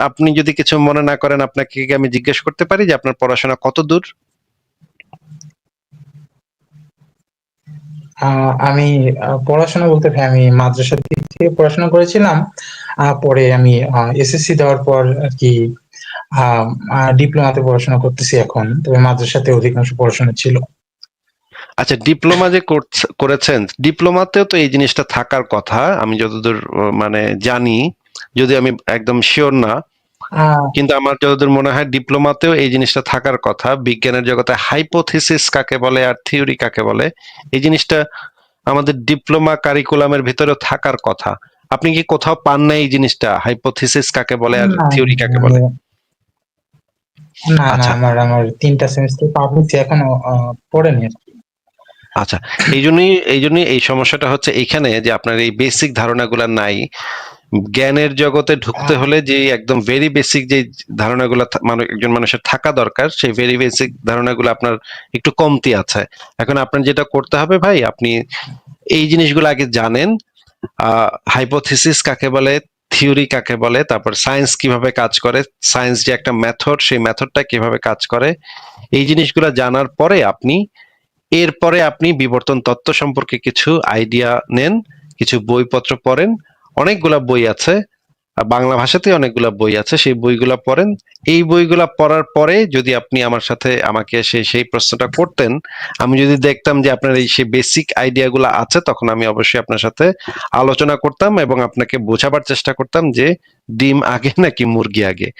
আপনি যদি কিছু মনে না করেন, আপনাকে কি আমি জিজ্ঞেস করতে পারি যে আপনার পড়াশোনা কত দূর?
আমি পড়াশোনা বলতে ভাই আমি মাদ্রাসার দিক থেকে পড়াশোনা করেছিলাম। পরে আমি এসএসসি দেওয়ার পর আর কি ডিপ্লোমাতে পড়াশোনা করতেছি এখন, তবে মাদ্রাসাতে অধিকাংশ পড়াশোনা ছিল।
আচ্ছা, ডিপ্লোমা যে করেছেন, ডিপ্লোমাতেও তো এই জিনিসটা থাকার কথা আমি যতদূর মানে জানি, যদি আমি একদম শিওর না,
আহ,
কিন্তু আমার যতদূর মনে হয় ডিপ্লোমাতেও এই জিনিসটা থাকার কথা। বিজ্ঞানের জগতে হাইপোথিসিস কাকে বলে আর থিওরি কাকে বলে এই জিনিসটা আমাদের ডিপ্লোমা কারিকুলামের ভিতরেও থাকার কথা। আপনি কি কোথাও পান না এই জিনিসটা, হাইপোথিসিস কাকে বলে আর
না
থিওরি কাকে
মানে
বলে?
না না
আচ্ছা,
আমার আমার 3টা সেমিস্টার পার হয়েছে, এখনো পড়েনি আর কি।
আচ্ছা। এই জন্যই এই সমস্যাটা হচ্ছে এইখানে যে আপনার এই বেসিক ধারণাগুলো নাই। জ্ঞানের জগতে ঢুকতে
আহ,
হলে যে একদম ভেরি বেসিক যে ধারণাগুলো মানে একজন মানুষের থাকা দরকার, সেই ভেরি বেসিক ধারণাগুলো আপনার একটু কমতি আছে। এখন আপনার যেটা করতে হবে ভাই, আপনি এই জিনিসগুলো আগে জানেন, হাইপোথিসিস কাকে বলে, থিওরি কাকে বলে, তারপর সায়েন্স কিভাবে কাজ করে, সায়েন্স যে একটা মেথড, সেই মেথডটা কিভাবে কাজ করে, এই জিনিসগুলো জানার পরে এরপরে আপনি বিবর্তন তত্ত্ব সম্পর্কে কিছু আইডিয়া নেন, কিছু বইপত্র পড়েন। অনেকগুলা বই আছে, বাংলা ভাষাতে অনেকগুলা বই আছে, সেই বইগুলা পড়েন। এই বইগুলা পড়ার পরে যদি আপনি আমার সাথে আমাকে সেই প্রশ্নটা করতেন, আমি যদি দেখতাম যে আপনার এই সেই বেসিক আইডিয়া গুলা আছে, তখন আমি অবশ্যই আপনার সাথে আলোচনা করতাম এবং আপনাকে বোঝাবার চেষ্টা করতাম যে ডিম আগে নাকি মুরগি আগে।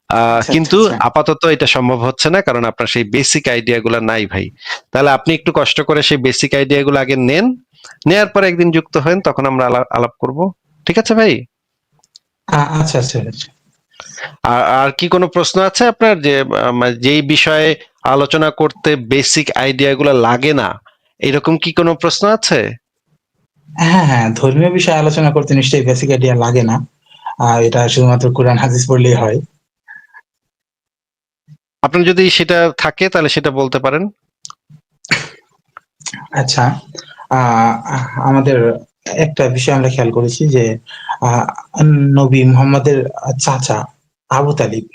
আচ্ছা আচ্ছা
কিন্তু
আচ্ছা।
আপাতত এটা সম্ভব হচ্ছে না, কারণ আপনার সেই বেসিক আইডিয়া গুলা নাই ভাই। তাহলে আপনি একটু কষ্ট করে সেই বেসিক আইডিয়া গুলো আগে নেন, নেয়ার পরে একদিন যুক্ত হন, তখন আমরা আলাপ করব। ঠিক আছে ভাই?
আচ্ছা আচ্ছা আচ্ছা।
আর আর কি কোনো প্রশ্ন আছে আপনার, যে যেই বিষয়ে আলোচনা করতে বেসিক আইডিয়া গুলা লাগে না, এরকম কি কোনো প্রশ্ন আছে?
হ্যাঁ হ্যাঁ, ধর্মীয় বিষয়ে আলোচনা করতে নিশ্চয়ই বেসিক আইডিয়া লাগে না। এটা শুধুমাত্র কোরআন হাদিস পড়লেই হয়।
আপনার যদি সেটা থাকে তাহলে সেটা বলতে পারেন।
আচ্ছা, আমাদের একটা বিষয় আমরা খেয়াল করেছি যে আহ, নবী মুহাম্মদের চাচা আবু তালিব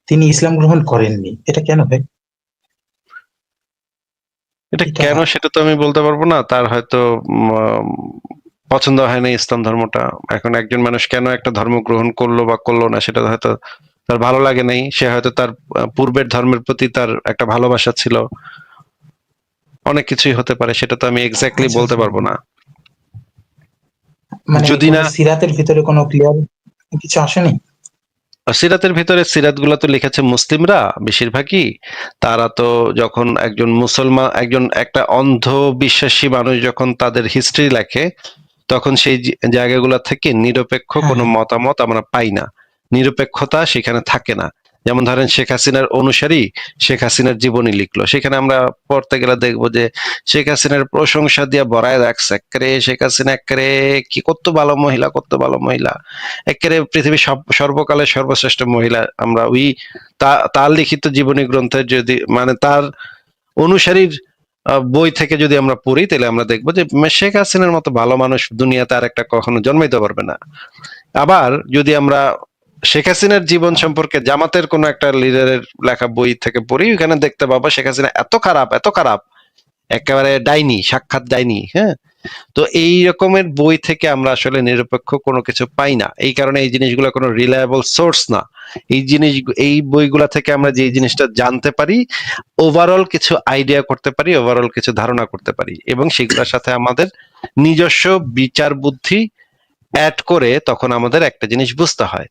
তিনি ইসলাম গ্রহণ করেননি, এটা কেন ভাই?
এটা
এটা
কেন সেটা তো আমি বলতে পারবো না, তার হয়তো পছন্দ হয় না ইসলাম ধর্মটা। এখন একজন মানুষ কেন একটা ধর্ম গ্রহণ করলো বা করলো না, সেটা হয়তো তার ভালো লাগে নাই, সে হয়তো তার পূর্বের ধর্মের প্রতি তার একটা ভালোবাসা ছিল, অনেক কিছুই হতে পারে, সেটা তো আমি এক্স্যাক্টলি
আচ্ছা
বলতে
আচ্ছা,
পারবো না।
মানে
যদি
কোনো
না,
সিরাতের ভিতরে কোনো ক্লিয়ার কিছু আসেনি?
সিরাতের ভিতরে সিরাত গুলা তো লিখেছে মুসলিমরা বেশিরভাগই। তারা তো যখন একজন মুসলমান, একটা অন্ধ বিশ্বাসী মানুষ যখন তাদের হিস্ট্রি লেখে, তখন সেই জায়গাগুলো থেকে নিরপেক্ষ
হ্যাঁ
কোনো
হ্যাঁ।
মতামত আমরা পাই না, নিরপেক্ষতা সেখানে থাকে না। যেমন ধরেন শেখ হাসিনার অনুসারী শেখ হাসিনার জীবনী লিখলো, সেখানে আমরা পড়তে গেলে দেখবো যে শেখ হাসিনার প্রশংসা দিয়ে ভরায় রাখছে, একেবারে শেখ হাসিনা একেবারে কি কত ভালো মহিলা, কত ভালো মহিলা, একেবারে পৃথিবীর সর্বকালের সর্বশ্রেষ্ঠ মহিলা। আমরা তার লিখিত জীবনী গ্রন্থে যদি মানে তার অনুসারীর বই থেকে যদি আমরা পড়ি, তাহলে আমরা দেখবো যে শেখ হাসিনার মতো ভালো মানুষ দুনিয়াতে আর একটা কখনো জন্মাইতে পারবে না। আবার যদি আমরা শেখ হাসিনার জীবন সম্পর্কে জামাতের কোন একটা লিডারের লেখা বই থেকে পড়ি, ওখানে দেখতে পাবো শেখ হাসিনা এত খারাপ, এত খারাপ, একেবারে ডাইনি, সাক্ষাৎ ডাইনি, হ্যাঁ। তো এই রকমের বই থেকে আমরা আসলে নিরপেক্ষ কোনো কিছু পাই না, এই কারণে এই জিনিসগুলো কোনো রিলায়েবল সোর্স না। এই জিনিস, এই বইগুলা থেকে আমরা যে
আচ্ছা আচ্ছা।
জিনিসটা জানতে পারি, ওভারঅল কিছু আইডিয়া করতে পারি, ওভারঅল কিছু ধারণা করতে পারি, এবং সেগুলোর সাথে আমাদের নিজস্ব বিচার বুদ্ধি অ্যাড করে তখন আমাদের একটা জিনিস বুঝতে হয়।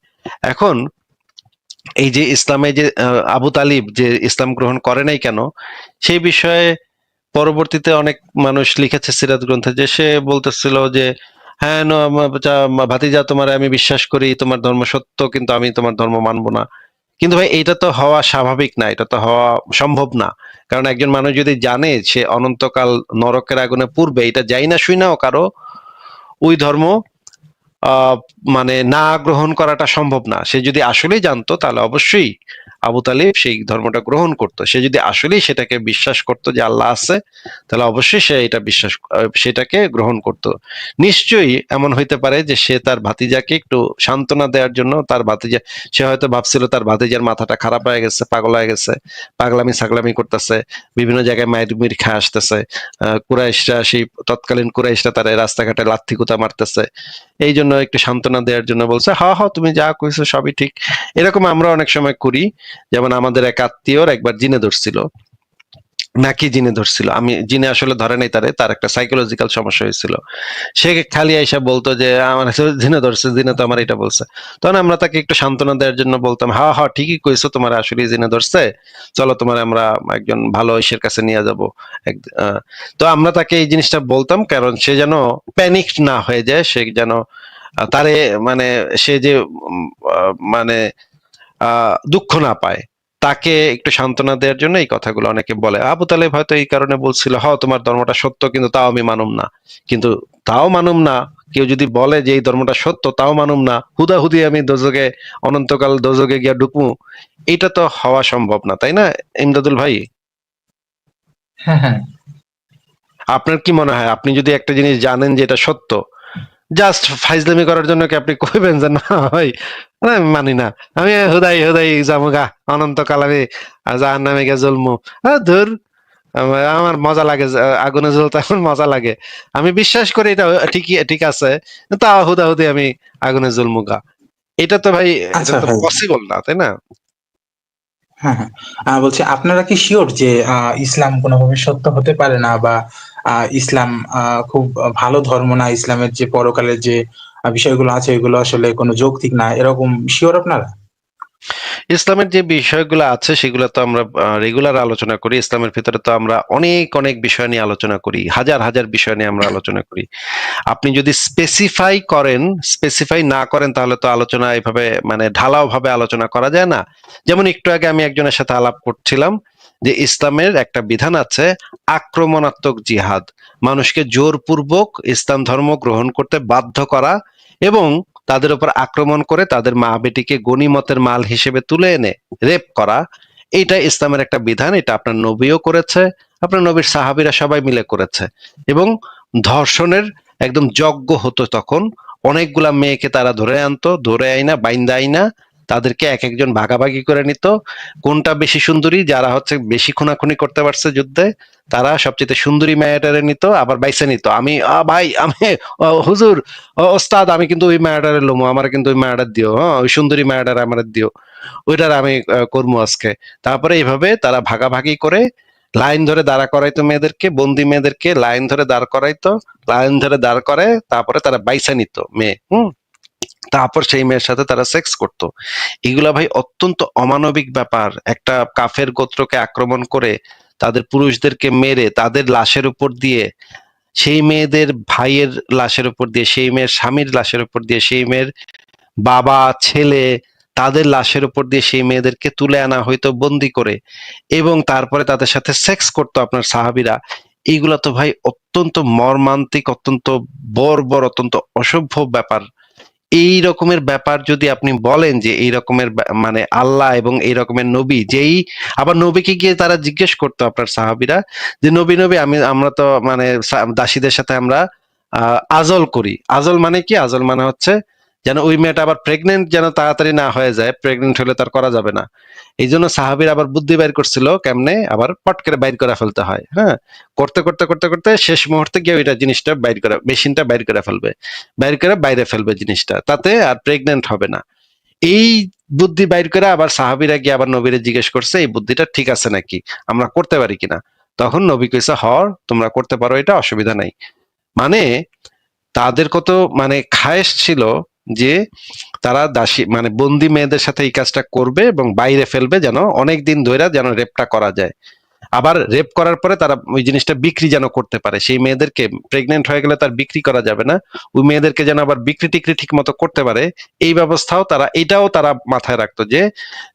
এখন এই যে ইসলামে যে আবু তালিব যে ইসলাম গ্রহণ করে নাই কেন, সেই বিষয়ে পরবর্তীতে অনেক মানুষ লিখেছে সিরাত গ্রন্থে, যে সে বলতেছিল যে হ্যাঁ ভাতিজা, তোমার আমি বিশ্বাস করি, তোমার ধর্ম সত্য, কিন্তু আমি তোমার ধর্ম মানবো না। কিন্তু ভাই এটা তো হওয়া স্বাভাবিক না, এটা তো হওয়া সম্ভব না। কারণ একজন মানুষ যদি জানে সে অনন্তকাল নরকের আগুনে পুড়বে, এটা যাই না শুই নাও কারো ওই ধর্ম আহ মানে না গ্রহণ করাটা সম্ভব না। সে যদি আসলেই জানতো তাহলে অবশ্যই আবু তালিব সেই ধর্মটা গ্রহণ করতো। সে যদি আসলেই সেটাকে বিশ্বাস করতো যে আল্লাহ আছে, তাহলে অবশ্যই সে এটা বিশ্বাস সেটাকে গ্রহণ করতো। নিশ্চয়ই এমন হইতে পারে যে সে তার ভাতিজাকে একটু সান্ত্বনা দেওয়ার জন্য, তার ভাতিজা, সে হয়তো ভাবছিল তার ভাতিজার মাথাটা খারাপ হয়ে গেছে, পাগল হয়ে গেছে, পাগলামি ছাগলামি করতেছে, বিভিন্ন জায়গায় মায়ের মির খেয়ে আসতেছে, কুরাইশরা, সেই তৎকালীন কুরাইশরা তার রাস্তাঘাটে লাথি কুতা মারতেছে, এই জন্য একটু সান্ত্বনা দেওয়ার জন্য বলছে হ্যাঁ হ্যাঁ তুমি যা কইছো সবই ঠিক। এরকম আমরা অনেক সময় করি। যেমন আমাদের এক আত্মীয়র একবার জিনে ধরছিল, নাকি জিনে ধরছিল, আমি জিনে আসলে ধরে নাই তারে, তার একটা সাইকোলজিক্যাল সমস্যা হয়েছিল। সে খালি আইসা বলতো যে আমার জিনে ধরছে, জিনে তো আমার এটা বলছে। তখন আমরা তাকে একটু সান্ত্বনা দেওয়ার জন্য বলতাম হ্যাঁ হ্যাঁ ঠিকই কইছো, তোমার আসলে জিনে ধরছে, চলো তোমার আমরা একজন ভালো ঐশের কাছে নিয়ে যাবো। তো আমরা তাকে এই জিনিসটা বলতাম, কারণ সে যেন প্যানিক না হয়ে যায়, সে যেন তারে মানে সে যে মানে দুঃখ না পায়, তাকে একটু সান্ত্বনা দেওয়ার জন্য এই কথাগুলো অনেকে বলে। আবু তালেব হয়তো এই কারণে বলছিল হ তোমার ধর্মটা সত্য, কিন্তু তাও আমি মানুম না। কিন্তু তাও মানুম না, কেউ যদি বলে যে এই ধর্মটা সত্য তাও মানুম না, হুদাহুদি আমি দোজগে, অনন্তকাল দোজগে গিয়া ঢুকবো, এটা তো হওয়া সম্ভব না, তাই না ইমদাদুল ভাই?
হ্যাঁ হ্যাঁ।
আপনার কি মনে হয়, আপনি যদি একটা জিনিস জানেন যে এটা সত্য, জাস্ট ফাইজলামি করার জন্য কি আপনি কইবেন যে না ভাই আমি মানি না, আমি হুদাই হুদাই জামুগা, অনন্তকাল আমি জাহান নামে গিয়ে জ্বলমু, ধুর, আমার মজা লাগে, আগুনে জ্বলতে আমার মজা লাগে, আমি বিশ্বাস করি এটা ঠিকই ঠিক আছে, তাও হুদাহুদি আমি আগুনে জ্বলমু গা। এটা তো ভাই, এটা
আচ্ছা
তো
ভাই।
পসিবল না, তাই না?
হ্যাঁ হ্যাঁ। বলছি আপনারা কি শিওর যে ইসলাম কোনোভাবে সত্য হতে পারে না, বা ইসলাম খুব ভালো ধর্ম না, ইসলামের যে পরকালের যে বিষয়গুলো আছে এগুলো আসলে কোনো যৌক্তিক না, এরকম শিওর আপনারা?
ইসলামের যে বিষয়গুলো আছে সেগুলো তো আমরা রেগুলার আলোচনা করি। ইসলামের ভিতরে তো আমরা অনেক অনেক বিষয় নিয়ে আলোচনা করি, হাজার হাজার বিষয় নিয়ে আমরা আলোচনা করি। আপনি যদি স্পেসিফাই না করেন তাহলে তো আলোচনা এভাবে মানে ঢালাও ভাবে আলোচনা করা যায় না। যেমন একটু আগে আমি একজনের সাথে আলাপ করছিলাম যে ইসলামের একটা বিধান আছে আক্রমণাত্মক জিহাদ, মানুষকে জোরপূর্বক ইসলাম ধর্ম গ্রহণ করতে বাধ্য করা এবং তাদের উপর আক্রমণ করে তাদের মা বেটিকে গনিমতের মাল হিসেবে তুলে এনে রেপ করা। এটা ইসলামের একটা বিধান, এটা আপনার নবীও করেছে, আপনার নবীর সাহাবীরা সবাই মিলে করেছে। এবং ধর্ষণের একদম যজ্ঞ হতো তখন, অনেকগুলা মেয়েকে তারা ধরে আনতো, ধরে আইনা বাইন্দা আইনা তাদেরকে এক একজন ভাগাভাগি করে নিত, কোনটা বেশি সুন্দরী, যারা হচ্ছে বেশি খুনাখুনি করতে পারছে যুদ্ধে, তারা সবচেয়ে সুন্দরী মেয়েটারে নিত, আবার বাইসে নিত। আমি ভাই আমি হুজুর, ওস্তাদ আমি কিন্তু ওই মেয়েটারে লোমো, আমার কিন্তু ওই মেয়েটার দিও, হ্যাঁ ওই সুন্দরী মেয়েটার আমার দিও, ওইটার আমি করবো আজকে। তারপরে এইভাবে তারা ভাগাভাগি করে লাইন ধরে দাঁড়া করাইতো মেয়েদেরকে, বন্দি মেয়েদেরকে লাইন ধরে দাঁড় করাইতো, লাইন ধরে দাঁড় করে তারপরে তারা বাইসা নিত মেয়ে, তারপর সেই মেয়ের সাথে তারা সেক্স করত। এগুলা ভাই অত্যন্ত অমানবিক ব্যাপার। একটা কাফের গোত্রকে আক্রমণ করে তাদের পুরুষদেরকে মেরে তাদের লাশের উপর দিয়ে, সেই মেয়েদের ভাইয়ের লাশের উপর দিয়ে, সেই মেয়ের স্বামীর লাশের উপর দিয়ে, সেই মেয়ের বাবা ছেলে তাদের লাশের উপর দিয়ে সেই মেয়েদেরকে তুলে আনা হয়তো বন্দি করে, এবং তারপরে তাদের সাথে সেক্স করতো আপনার সাহাবীরা। এইগুলা তো ভাই অত্যন্ত মর্মান্তিক, অত্যন্ত বর্বর, অত্যন্ত অসভ্য ব্যাপার। এই রকমের ব্যাপার যদি আপনি বলেন যে এই রকমের মানে আল্লাহ এবং এই রকমের নবী, যেই আবার নবীকে গিয়ে তারা জিজ্ঞেস করতো আপনার সাহাবীরা যে নবী নবী আমরা তো মানে দাসীদের সাথে আমরা আজল করি। আজল মানে কি? আজল মানে হচ্ছে যেন ওই মেয়েটা আবার প্রেগনেন্ট যেন তাড়াতাড়ি না হয়ে যায়, প্রেগনেন্ট হলে তার করা যাবে না। এই জন্য সাহাবীর আবার বুদ্ধি বাইর করছিল কেমনে আবার পট করে বাইর করে ফেলতে হয়। হ্যাঁ, করতে করতে করতে করতে শেষ মুহূর্তে গিয়ে ওইটা জিনিসটা বাইর করে, মেশিনটা বাইর করে ফেলবে, বাইর করে বাইরে ফেলবে জিনিসটা, তাতে আর প্রেগনেন্ট হবে না। এই বুদ্ধি বাইর করে আবার সাহাবীরা গিয়ে আবার নবীরে জিজ্ঞেস করছে এই বুদ্ধিটা ঠিক আছে নাকি, আমরা করতে পারি কিনা। তখন নবী কইছে হ, তোমরা করতে পারো, এটা অসুবিধা নাই। মানে তাদের কত মানে খায়েশ ছিল যে তারা দাসী মানে বন্দি মেয়েদের সাথে এই কাজটা করবে এবং বাইরে ফেলবে, যেন অনেক দিন ধরে যেন রেপটা করা যায়। আবার রেপ করার পরে তারা ওই জিনিসটা বিক্রি যেন করতে পারে, সেই মেয়েদেরকে প্রেগনেন্ট হয়ে গেলে তার বিক্রি করা যাবে না, ওই মেয়েদেরকে যেন আবার বিক্রি টিক্রি ঠিক মতো করতে পারে। এই ব্যবস্থাও তারা, এটাও তারা মাথায় রাখতো যে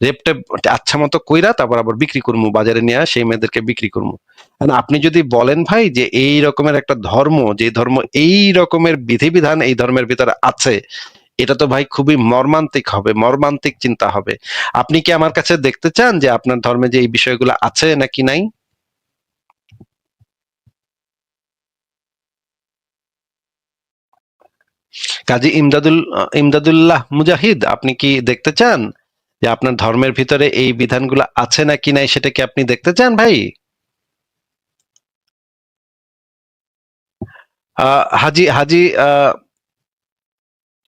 রেপটে আচ্ছা মতো কইরা তারপর আবার বিক্রি করবো, বাজারে নিয়ে সেই মেয়েদেরকে বিক্রি করবো। আপনি যদি বলেন ভাই যে এই রকমের একটা ধর্ম, যে ধর্ম এই রকমের বিধিবিধান এই ধর্মের ভিতরে আছে, এটা তো ভাই খুবই মর্মান্তিক হবে, মর্মান্তিক চিন্তা হবে। আপনি কি আমার কাছে দেখতে চান যে আপনার ধর্মে যে এই বিষয়গুলো আছে নাকি নাই? কাজী ইমদাদুল্লাহ মুজাহিদ, আপনি কি দেখতে চান যে আপনার ধর্মের ভিতরে এই বিধানগুলো আছে নাকি নাই, সেটা কি আপনি দেখতে চান ভাই? হাজি হাজি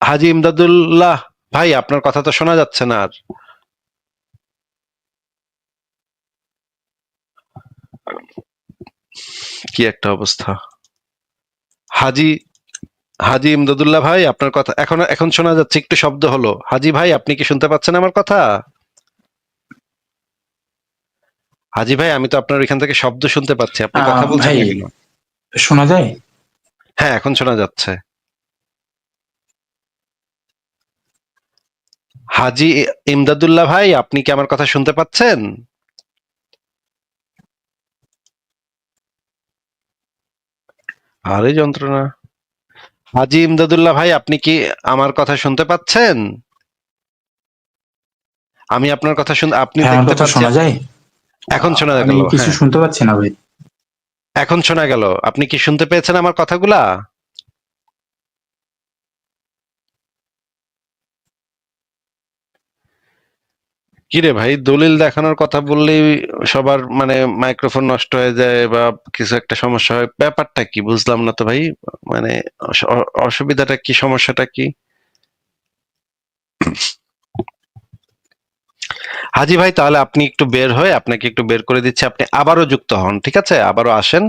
হাজি ইমদাদুল্লাহ ভাই, আপনার কথা তো শোনা যাচ্ছে না আর। কি একটা অবস্থা। হাজি হাজি ইমদাদুল্লাহ ভাই, আপনার কথা এখন এখন শোনা যাচ্ছে, একটু শব্দ হলো। হাজি ভাই, আপনি কি শুনতে পাচ্ছেন আমার কথা? হাজি ভাই, আমি তো আপনার এখান থেকে শব্দ শুনতে পাচ্ছি, আপনি কথা বলছেন
ভাই
না কেন?
শোনা যায়?
হ্যাঁ, এখন শোনা যাচ্ছে। হাজি ইমদাদুল্লাহ ভাই, আপনি কি আমার কথা শুনতে পাচ্ছেন? আরে যন্ত্রণা। হাজি ইমদাদুল্লাহ ভাই, আপনি কি আমার কথা শুনতে পাচ্ছেন? আমি আপনার কথা আপনি
হ্যাঁ, আমার
দেখতে
কথা
পাচ্ছি।
শোনা যায়?
এখন শোনা
আমি
গেল,
কিছু
হ্যাঁ।
শুনতে পাচ্ছি না ভাই।
এখন শোনা গেল, আপনি কি শুনতে পেয়েছেন আমার কথাগুলা? কিরে ভাই, দলিল দেখানোর কথা বললেই সবার মানে মাইক্রোফোন নষ্ট হয়ে যায় বা কিছু একটা সমস্যা হয়, ব্যাপারটা কি বুঝলাম না তো ভাই। মানে অসুবিধাটা কি, সমস্যাটা কি? হাজি ভাই, তাহলে আপনি একটু বের হয়ে, আপনাকে একটু বের করে দিচ্ছি, আপনি আবারও যুক্ত হন, ঠিক আছে? আবারও আসেন,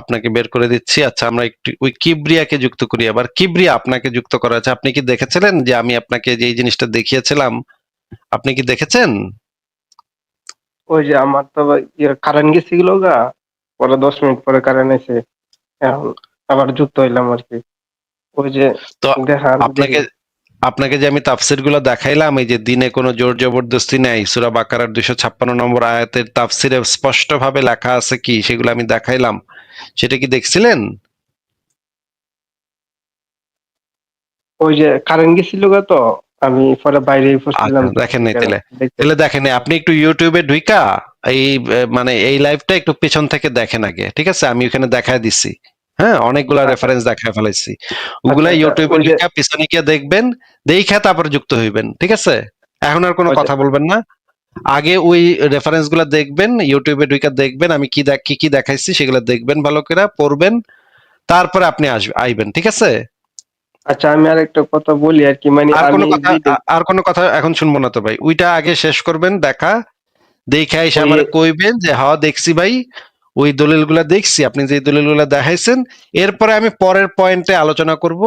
আপনাকে বের করে দিচ্ছি। আচ্ছা, আমরা একটু ওই কিবরিয়াকে যুক্ত করি। আবার কিবরিয়া, আপনাকে যুক্ত করা আছে। আপনি কি দেখেছিলেন যে আমি আপনাকে যে এই জিনিসটা দেখিয়েছিলাম, আপনি কি দেখেছেন?
ওই যে আমার তো কারেন্ট গেছিল গা, পরে 10 মিনিট পরে কারেন্ট এসে এখন আবার যুক্ত হইলাম আর কি। ওই যে
তো
দেখান দেখি।
আপনাকে আপনাকে যে আমি তাফসির গুলো দেখাইলাম, এই যে দিনে কোনো জোর জবরদস্তি নাই, সূরা বাকারার 256 নম্বর আয়াতের তাফসিরে স্পষ্ট ভাবে লেখা আছে কি, সেগুলো আমি দেখাইলাম, সেটা কি দেখছিলেন?
ওই যে কারেন্ট গেছিল গা, তো আমি পরে বাইরে পড়ছিলাম,
আচ্ছা,
তো
দেখেন নাই
ওইখানে
তাহলে।
দেখতে।
তাহলে দেখেন নাই, আপনি একটু ইউটিউবে ঢুইকা এই মানে এই লাইভটা একটু পেছন থেকে দেখেন আগে, ঠিক আছে? আমি ওখানে দেখায় দিছি। হ্যাঁ, অনেকগুলা
আচ্ছা
রেফারেন্স দেখায় ফেলাইছি।
আচ্ছা
ওগুলা
আচ্ছা।
ইউটিউবে
ওই যে
ঢুইকা পিছনে গিয়ে দেখবেন, দেখা তারপর যুক্ত হইবেন, ঠিক আছে? এখন আর কোনো
ওই যে
কথা বলবেন না। আগে ওই রেফারেন্স গুলা দেখবেন, ইউটিউবে ঢুইকা দেখবেন আমি কি কি দেখাইছি, সেগুলো দেখবেন, ভালো করে পড়বেন, তারপরে আপনি আইবেন, ঠিক আছে?
আচ্ছা, আমি আর একটা কথা বলি আর কি, মানে
আর কোনো
আমি
কথা আর কোনো কথা এখন শুনবো না তো ভাই, ওইটা আগে শেষ করবেন দেখা, দেখে এসে
ওই
আমার কইবেন যে হ্যাঁ দেখছি ভাই, ওই দলিলগুলা দেখছি, আপনি যে দলিলগুলা দেখাইছেন। এরপরে আমি পরের পয়েন্টে আলোচনা করব,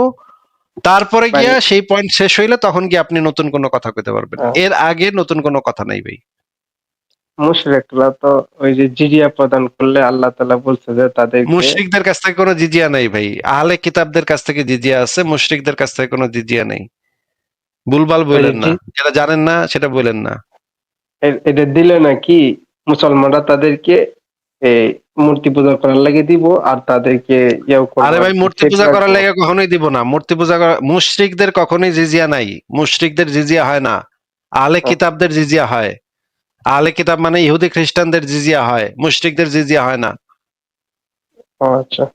তারপরে
মানে
গিয়া সেই পয়েন্ট শেষ হইলে তখন গিয়ে আপনি নতুন কোনো কথা কইতে পারবেন,
আহ,
এর আগে নতুন কোনো কথা নাই ভাই।
মুশরিকরা তো ওই যে জিজিয়া প্রদান করলে আল্লাহ তাআলা বলছে যে তাদেরকে।
মুশরিকদের কাছ থেকে কোনো জিজিয়া নাই ভাই, আহলে কিতাবদের কাছ থেকে জিজিয়া আছে, মুশরিকদের কাছ থেকে কোনো জিজিয়া নাই। ভুলভাল
ওই যে
বললেন না, যেটা জানেন না সেটা বললেন না।
এটা দিলে নাকি মুসলমানরা তাদেরকে এই মূর্তি পূজা করার লাগে দিব, আর তাদেরকে ইয়েও করবো
আরে
আর
ভাই,
কি,
মূর্তি
চেক
পূজা করার
রাখবো।
লেগে কখনোই দিব না, মূর্তি পূজা করা মুশরিকদের কখনোই জিজিয়া নাই, মুশরিকদের জিজিয়া হয় না, আহলে
ও
কিতাবদের জিজিয়া হয়। আহলে কিতাব মানে ইহুদি খ্রিস্টানদের জিজিয়া হয়, মুশরিকদের জিজিয়া হয় না।
ও আচ্ছা।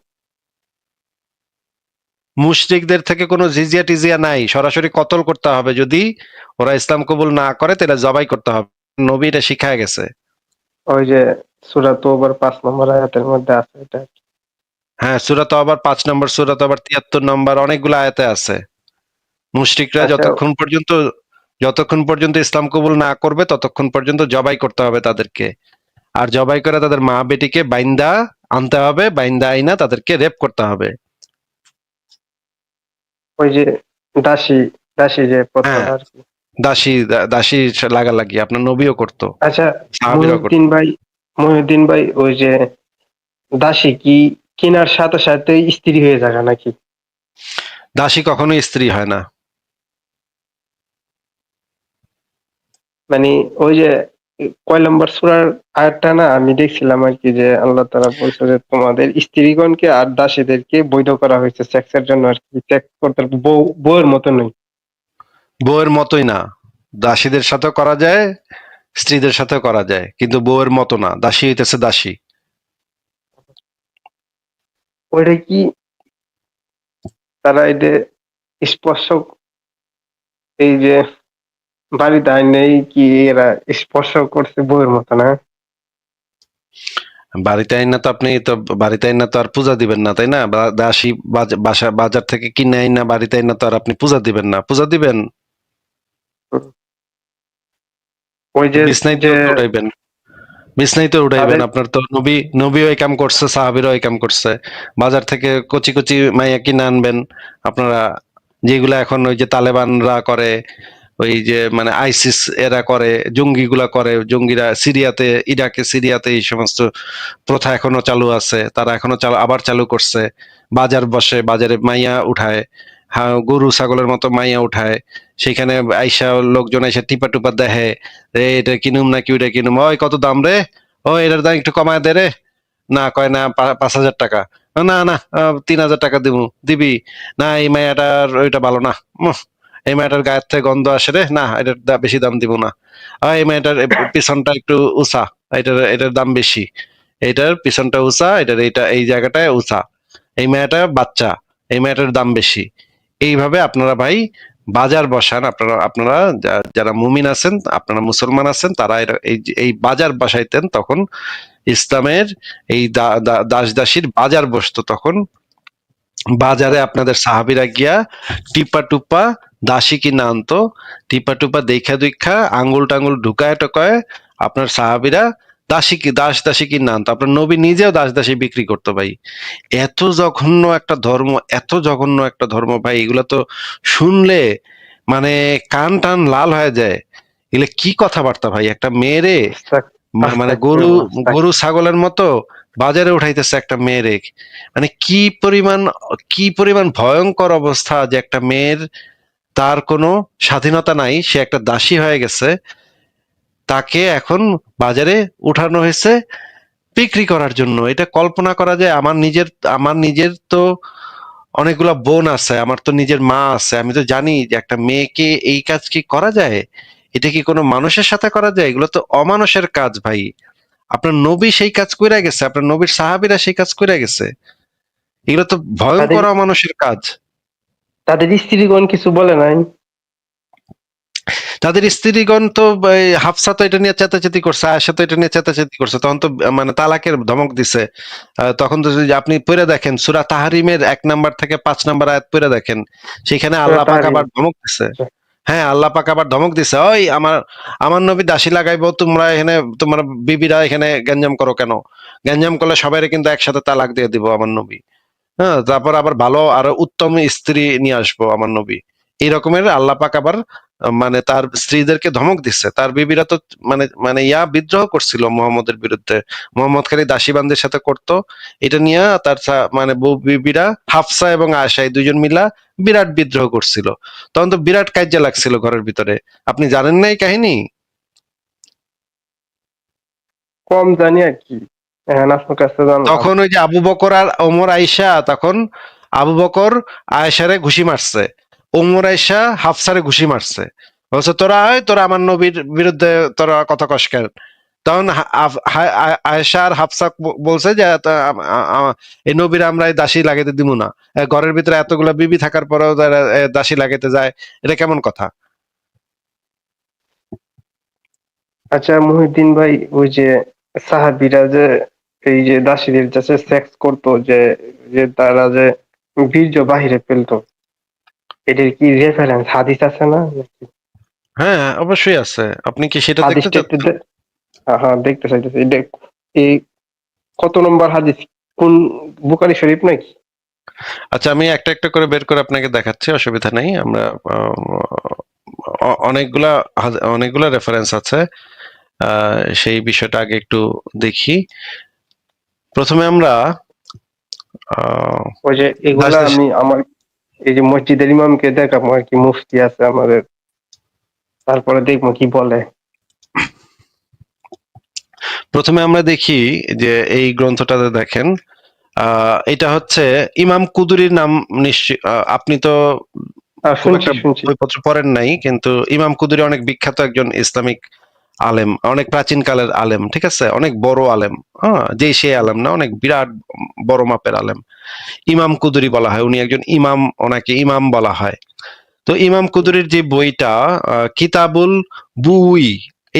মুশরিকদের থেকে কোনো জিজিয়া টিজিয়া নাই, সরাসরি কতল করতে হবে। যদি ওরা ইসলাম কবুল না করে তাহলে জবাই করতে হবে। নবী এটা শিখায় গেছে।
ওই যে সূরা তওবার 5 নম্বর আয়াতের মধ্যে আছে এটা।
হ্যাঁ, সূরা তওবার 5 নম্বর, সূরা তওবার 73 নম্বর, অনেকগুলো আয়াতে আছে। মুশরিকরা
আচ্ছা,
যতক্ষণ পর্যন্ত ইসলাম কবুল না করবে ততক্ষণ পর্যন্ত জবাই করতে হবে তাদেরকে। আর জবাই করে তাদের মা বেটিকে বাইন্দা আনতে হবে, বাইন্দা আইনা তাদেরকে রেপ করতে হবে।
ওই যে দাসী দাসী যে প্রথা
হ্যাঁ,
আর কি।
দাসী লাগালাগি আপনার নবীও করতো,
আচ্ছা,
সাহাবীরাও করতো।
মহিউদ্দিন ভাই ওই যে দাসী কি কেনার সাথে সাথে স্ত্রী হয়ে যায় নাকি?
দাসী কখনোই স্ত্রী হয় না।
মানে ওই যে কয় নম্বর সূরার আয়াতটা না আমি দেখছিলাম আর কি, যে আল্লাহ তাআলা বলছে যে তোমাদের স্ত্রীগণকে আর দাসীদেরকে বৈধ করা হয়েছে সেক্সের জন্য আর কি, সেক্স করতে বউয়ের মতো নয়।
বউয়ের মতোই না, দাসীদের সাথেও করা যায়, স্ত্রীদের সাথেও করা যায়, কিন্তু বউয়ের মতো না। দাসী হইতেছে দাসী।
ওইটা কি তারা এই যে স্পর্শ, এই যে বাড়িতে আইনেই কি এরা স্পর্শ করছে বউয়ের মতো না?
বাড়িতে আইনা তো আপনি তো বাড়িতে আইনা তো আর পূজা দিবেন না, তাই না? দাসী বাজার থেকে কিনে আইনা বাড়িতে আইনা তো আর আপনি পূজা দিবেন না। পূজা দিবেন
হুম। ওই যে
বিছনায়
যে
তো উঠাইবেন, বিছনাই তো উঠাইবেন।
তাদের
আপনার তো নবীও এই কাম করছে, সাহাবীরাও এই কাম করছে। বাজার থেকে কচি কচি মাইয়া কিনে আনবেন আপনারা, যেগুলা এখন ওই যে তালেবানরা করে, ওই যে মানে আইসিস এরা করে, জঙ্গিগুলা করে, জঙ্গিরা সিরিয়াতে, ইরাকে, সিরিয়াতে এই সমস্ত প্রথা এখনো চালু আছে। তারা এখনো আবার চালু করছে। বাজার বসে, বাজারে মাইয়া উঠায়, হ্যাঁ, গরু ছাগলের মতো মাইয়া উঠায়। সেখানে আইসা লোকজন এসে টিপা টুপা দেখে, এটা কিনুম নাকি ওইটা কিনুম, ওই কত দাম রে, ও এটার দাম একটু কমায় দে রে। না, কয় না 5,000 টাকা। না না, 3,000 টাকা দিবি। না, এই মায়াটার ওইটা ভালো না। এই মায়াটার গায়ের থেকে গন্ধ আসে রে, না এটার বেশি দাম দিব না। এই মায়াটার পিছনটা একটু উঁচা, এটার দাম বেশি। এটার পিছনটা উঁচা, এই জায়গাটায় উঁচা। এই মেয়েটা বাচ্চা, এই মেয়েটার দাম বেশি। এইভাবে আপনারা ভাই বাজার বসান। আপনারা যারা মুমিন আছেন, আপনারা মুসলমান আছেন, তারা এই বাজার বসাইতেন তখন। ইসলামের এই দাস দাসীর বাজার বসতো তখন। বাজারে আপনাদের সাহাবীরা গিয়া টিপা টুপা দাসী কিনা আনতো। টিপা টুপা দেখা দেখা আঙ্গুল টাঙ্গুল ঢুকায় টকায় আপনার সাহাবীরা দাসী কিনা আনতো। আপনার নবী নিজেও দাস দাসী বিক্রি করতো ভাই। এত জঘন্য একটা ধর্ম, এত জঘন্য একটা ধর্ম ভাই, এগুলো তো শুনলে মানে কান টান লাল হয়ে যায়। এগুলো কি কথাবার্তা ভাই! একটা মেয়েরে
আস্তাক
মানে গরু
আস্তাগফিরুল্লাহ,
গরু ছাগলের মতো বাজারে উঠাইতেছে একটা মেয়েরে। মানে কি পরিমাণ ভয়ঙ্কর অবস্থা, যে একটা মেয়ের তার কোনো স্বাধীনতা নাই, সে একটা দাসী হয়ে গেছে, তাকে এখন বাজারে উঠানো হয়েছে বিক্রি করার জন্য। এটা কল্পনা করা যায়? আমার নিজের তো অনেকগুলা বোন আছে, আমার তো নিজের মা আছে, আমি তো জানি যে একটা মেয়েকে এই কাজ কি করা যায়? এটা কি কোনো মানুষের সাথে করা যায়? এগুলো তো অমানুষের কাজ ভাই। আপনার নবী সেই কাজ কইরা গেছে, আপনার নবীর সাহাবীরা সেই কাজ কইরা গেছে। এগুলো তো
তাদের
ভয়ঙ্কর অমানুষের কাজ।
তাদের স্ত্রীগণ কিছু বলে নাই?
তাদের স্ত্রীগণ তো হাফসা তো এটা নিয়ে চেঁচাচেঁতি করছে, আয়েশা তো এটা নিয়ে চেঁচাচেঁতি করছে, তখন তো মানে তালাকের ধমক দিছে। তখন তো যদি আপনি পড়ে দেখেন সূরা তাহরিমের 1 নাম্বার থেকে 5 নাম্বার আয়াত পড়ে দেখেন, সেখানে
সূরা
আল্লাহ পাক
তাহরিম।
আবার ধমক দিছে।
আচ্ছা,
হ্যাঁ, আল্লাহ পাক আবার ধমক দিছে, ওই আমার আমার নবী দাসী লাগাইবো, তোমরা বিবিরা এখানে গ্যাঞ্জাম করো কেন? গ্যাঞ্জাম করলে সবাইরে কিন্তু একসাথে তালাক দিয়ে দিব আমার নবী। হ্যাঁ, তারপর আবার ভালো আরো উত্তম স্ত্রী নিয়ে আসবো আমার নবী। এই রকমের আল্লাহ পাক আবার মানে তার স্ত্রীদেরকে ধমক দিচ্ছে। তার বিবিরা তো মানে বিদ্রোহ করছিল মোহাম্মদের বিরুদ্ধে। মোহাম্মদ খালি দাসীবান্দের সাথে করতো। এটা নিয়ে তার মানে বউ বিবিরা হাফসা এবং আয়েশা এই দুইজন মিলা বিরাট বিদ্রোহ করছিল। তখন তো বিরাট কাজ্যা লাগছিল ঘরের ভিতরে। আপনি জানেন না এই কাহিনী?
কম জানি আর কি, এখন আপনার কাছে জানলাম।
তখন ওই যে আবু বকর আর ওমর আইসা, তখন আবু বকর আয়েশারে ঘুষি মারছে, ওমর আইসা হাফসারে ঘুষি মারছে। বলছে তোরা আমার নবীর বিরুদ্ধে তোরা কথা কস কেন? তখন আয়েশা আর হাফসা বলছে যে এই নবীর আমরা এই দাসী লাগাইতে দিব না। ঘরের ভিতরে এতগুলা বিবি থাকার পরেও তারা দাসী লাগাইতে যায়, এটা কেমন কথা?
আচ্ছা মহিউদ্দিন ভাই, ওই যে সাহাবীরা যে এই যে দাসীদের কাছে সেক্স করতো, যে যে তারা যে বীর্য বাহিরে ফেলতো, এটার কি রেফারেন্স হাদিস আছে না?
হ্যাঁ, অবশ্যই আছে। আপনি কি সেটা দেখতে
হাদিসটা একটু
চাচ্ছেন?
হ্যাঁ হ্যাঁ, দেখতে চাইতেছি। এটা এই কত নম্বর হাদিস, কোন বুখারী শরীফ নাকি?
আচ্ছা, আমি একটা একটা করে বের করে আপনাকে দেখাচ্ছি, অসুবিধা নেই। আমরা অনেকগুলা অনেকগুলা রেফারেন্স আছে। সেই বিষয়টা আগে একটু দেখি। প্রথমে আমরা
ওই যে
দাস
এগুলা
দাস
আমি আমার এই যে মসজিদের ইমামকে দেখাবো আর কি, মুফতি আছে আমাদের, তারপরে দেখবো কি বলে।
প্রথমে আমরা দেখি যে এই গ্রন্থটাতে দেখেন, এটা হচ্ছে ইমাম কুদুরির নাম। নিশ্চয় আপনি তো খুব
শুনছি
একটা
শুনছি।
বইপত্র পড়েন নাই, কিন্তু ইমাম কুদুরি অনেক বিখ্যাত একজন ইসলামিক আলেম, অনেক প্রাচীন কালের আলেম, ঠিক আছে, অনেক বড় আলেম। হ্যাঁ, যে সেই আলেম না, অনেক বিরাট বড় মাপের আলেম। ইমাম কুদুরি বলা হয়, উনি একজন ইমাম, ওনাকে ইমাম বলা হয়। তো ইমাম কুদুরির যে বইটা কিতাবুল বুই,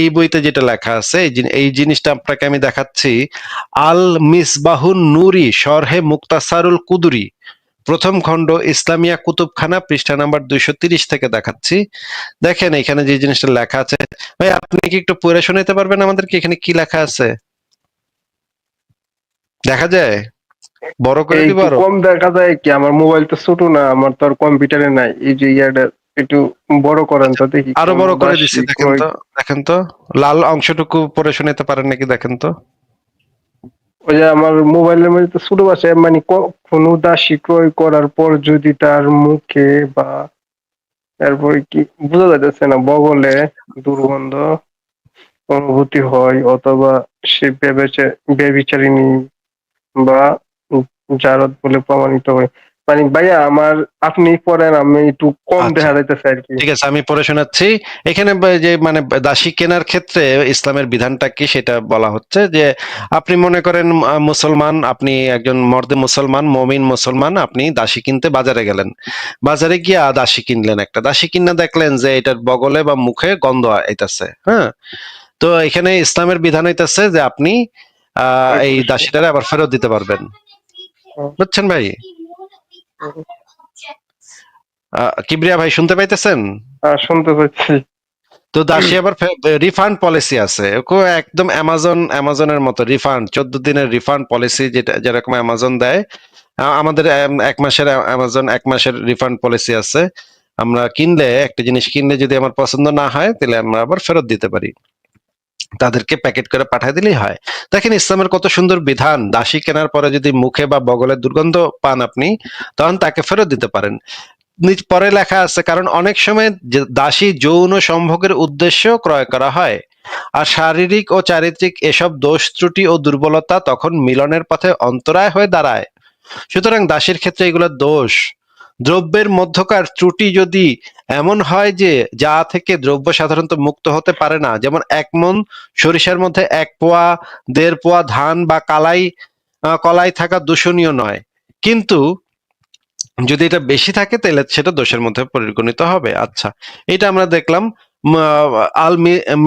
এই বইতে যেটা লেখা আছে, এই জিনিসটা আপনাকে আমি দেখাচ্ছি। আল মিসবাহুন নুরি শরহে মুক্তাসারুল কুদুরি, প্রথম খণ্ড, ইসলামিয়া কুতুবখানা, পৃষ্ঠা নাম্বার 230 থেকে দেখাচ্ছি। দেখেন এখানে যে জিনিসটা লেখা আছে। ভাই, আপনি কি একটু পড়ে শোনাতে পারবেন আমাদেরকে এখানে কি লেখা আছে? দেখা যায়? বড় করে দিব
একটু
আরো?
কম দেখা যায় কি, আমার মোবাইল তো ছোট না, আমার তো আর কম্পিউটারে নাই। এই যে ইয়াটা একটু বড় করেন তো দেখি,
আরো
কোন
বড় করে দিছি,
দাসী
দেখেন
ক্রয়।
তো। দেখেন তো, লাল অংশটুকু পড়ে শোনাতে পারেন নাকি, দেখেন তো।
ওই যে আমার মোবাইলের মধ্যে তো ছোট ভাষায়, মানে কোনো দাসী ক্রয় করার পর যদি তার মুখে বা তারপরে কি বোঝা যাচ্ছে না, বগলে দুর্গন্ধ অনুভূতি হয়, অথবা সে ব্যভিচারিণী বা জারত বলে প্রমাণিত হয়। মানে ভাইয়া আমার, আপনি পড়েন, আমি একটু কম
আচ্ছা,
দেখা যাইতেছে আর কি।
ঠিক আছে, আমি পড়ে শোনাচ্ছি। এখানে যে মানে দাসী কেনার ক্ষেত্রে ইসলামের বিধানটা কি সেটা বলা হচ্ছে যে, আপনি মনে করেন মুসলমান, আপনি একজন মর্দে মুসলমান, মমিন মুসলমান, আপনি দাসী কিনতে বাজারে গেলেন। বাজারে গিয়া দাসী কিনলেন, একটা দাসী কিনা দেখলেন যে এটার বগলে বা মুখে গন্ধ আইতাছে। হ্যাঁ, তো এখানে ইসলামের বিধান হইতাছে যে আপনি এই দাসীটারে আবার ফেরত দিতে পারবেন। বুঝছেন ভাই? কিবরিয়া ভাই, শুনতে পাইতেছেন?
শুনতে পাচ্ছি।
তো দাসী আবার রিফান্ড পলিসি আছে, একদম অ্যামাজনের মতো রিফান্ড, 14 দিনের রিফান্ড পলিসি, যেটা যেরকম অ্যামাজন দেয়। আমাদের 1 মাসের অ্যামাজন 1 মাসের রিফান্ড পলিসি আছে। আমরা কিনলে, একটা জিনিস কিনলে যদি আমার পছন্দ না হয়, তাহলে আমরা আবার ফেরত দিতে পারি, তাদেরকে প্যাকেট করে পাঠিয়ে দিলেই হয়। দেখেন ইসলামের কত সুন্দর বিধান। দাসী কেনার পরে যদি মুখে বা বগলে দুর্গন্ধ পান আপনি, তখন তাকে ফেরত দিতে পারেন। পরে লেখা আছে, কারণ অনেক সময় দাসী যৌন সম্ভোগের উদ্দেশ্যে ক্রয় করা হয়, আর শারীরিক ও চারিত্রিক এসব দোষ ত্রুটি ও দুর্বলতা তখন মিলনের পথে অন্তরায় হয়ে দাঁড়ায়। সুতরাং দাসীর ক্ষেত্রে এগুলো দোষ। দ্রব্যের মধ্যকার ত্রুটি যদি এমন হয় যে যা থেকে দ্রব্য সাধারণত মুক্ত হতে পারে না, যেমন 1 মণ সরিষার মধ্যে 1 পোয়া 1.5 পোয়া ধান বা কলাই থাকা দূষণীয় নয়, কিন্তু যদি এটা বেশি থাকে তাহলে সেটা দোষের মধ্যে পরিগণিত হবে। আচ্ছা, এটা আমরা দেখলাম। আল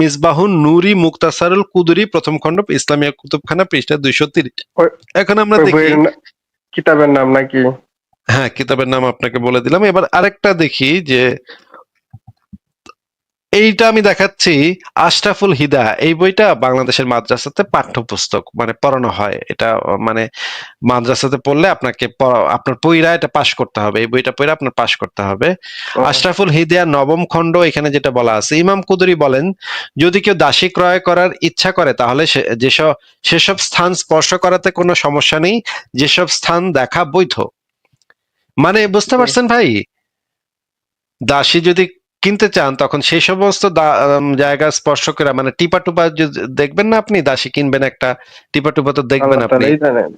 মিসবাহুন নুরি মুক্তাসারুল কুদুরি, প্রথম খণ্ড, ইসলামিয়া কুতুবখানা, পৃষ্ঠা 230।
ওই
এখন আমরা
ওই
দেখি।
বইয়ের কিতাবের নাম নাকি?
হ্যাঁ, কিতাবের নাম আপনাকে বলে দিলাম। এবার আরেকটা দেখি যে, এইটা আমি দেখাচ্ছি, আশরাফুল হিদা, এই বইটা বাংলাদেশের মাদ্রাসাতে পাঠ্যপুস্তক মানে পড়ানো হয়। এটা মানে মাদ্রাসাতে পড়লে আপনাকে আপনার পইরা এটা পাশ করতে হবে, এই বইটা পড়ে আপনার পাশ করতে হবে। আশরাফুল হিদিয়া 9ম খণ্ড, এখানে যেটা বলা আছে, ইমাম কুদুরি বলেন, যদি কেউ দাসী ক্রয় করার ইচ্ছা করে তাহলে সেসব স্থান স্পর্শ করাতে কোনো সমস্যা নেই, যেসব স্থান দেখা বৈধ। মানে বুঝতে পারছেন ভাই? দাসী যদি কিনতে চান তখন সেই সমস্ত জায়গা স্পর্শ করে, মানে টিপা টুপা দেখবেন না, আপনি দাসী কিনবেন একটা, টিপা টুপা তো দেখবেন
আল্লাহ
আপনি।
তাআলাই জানেন।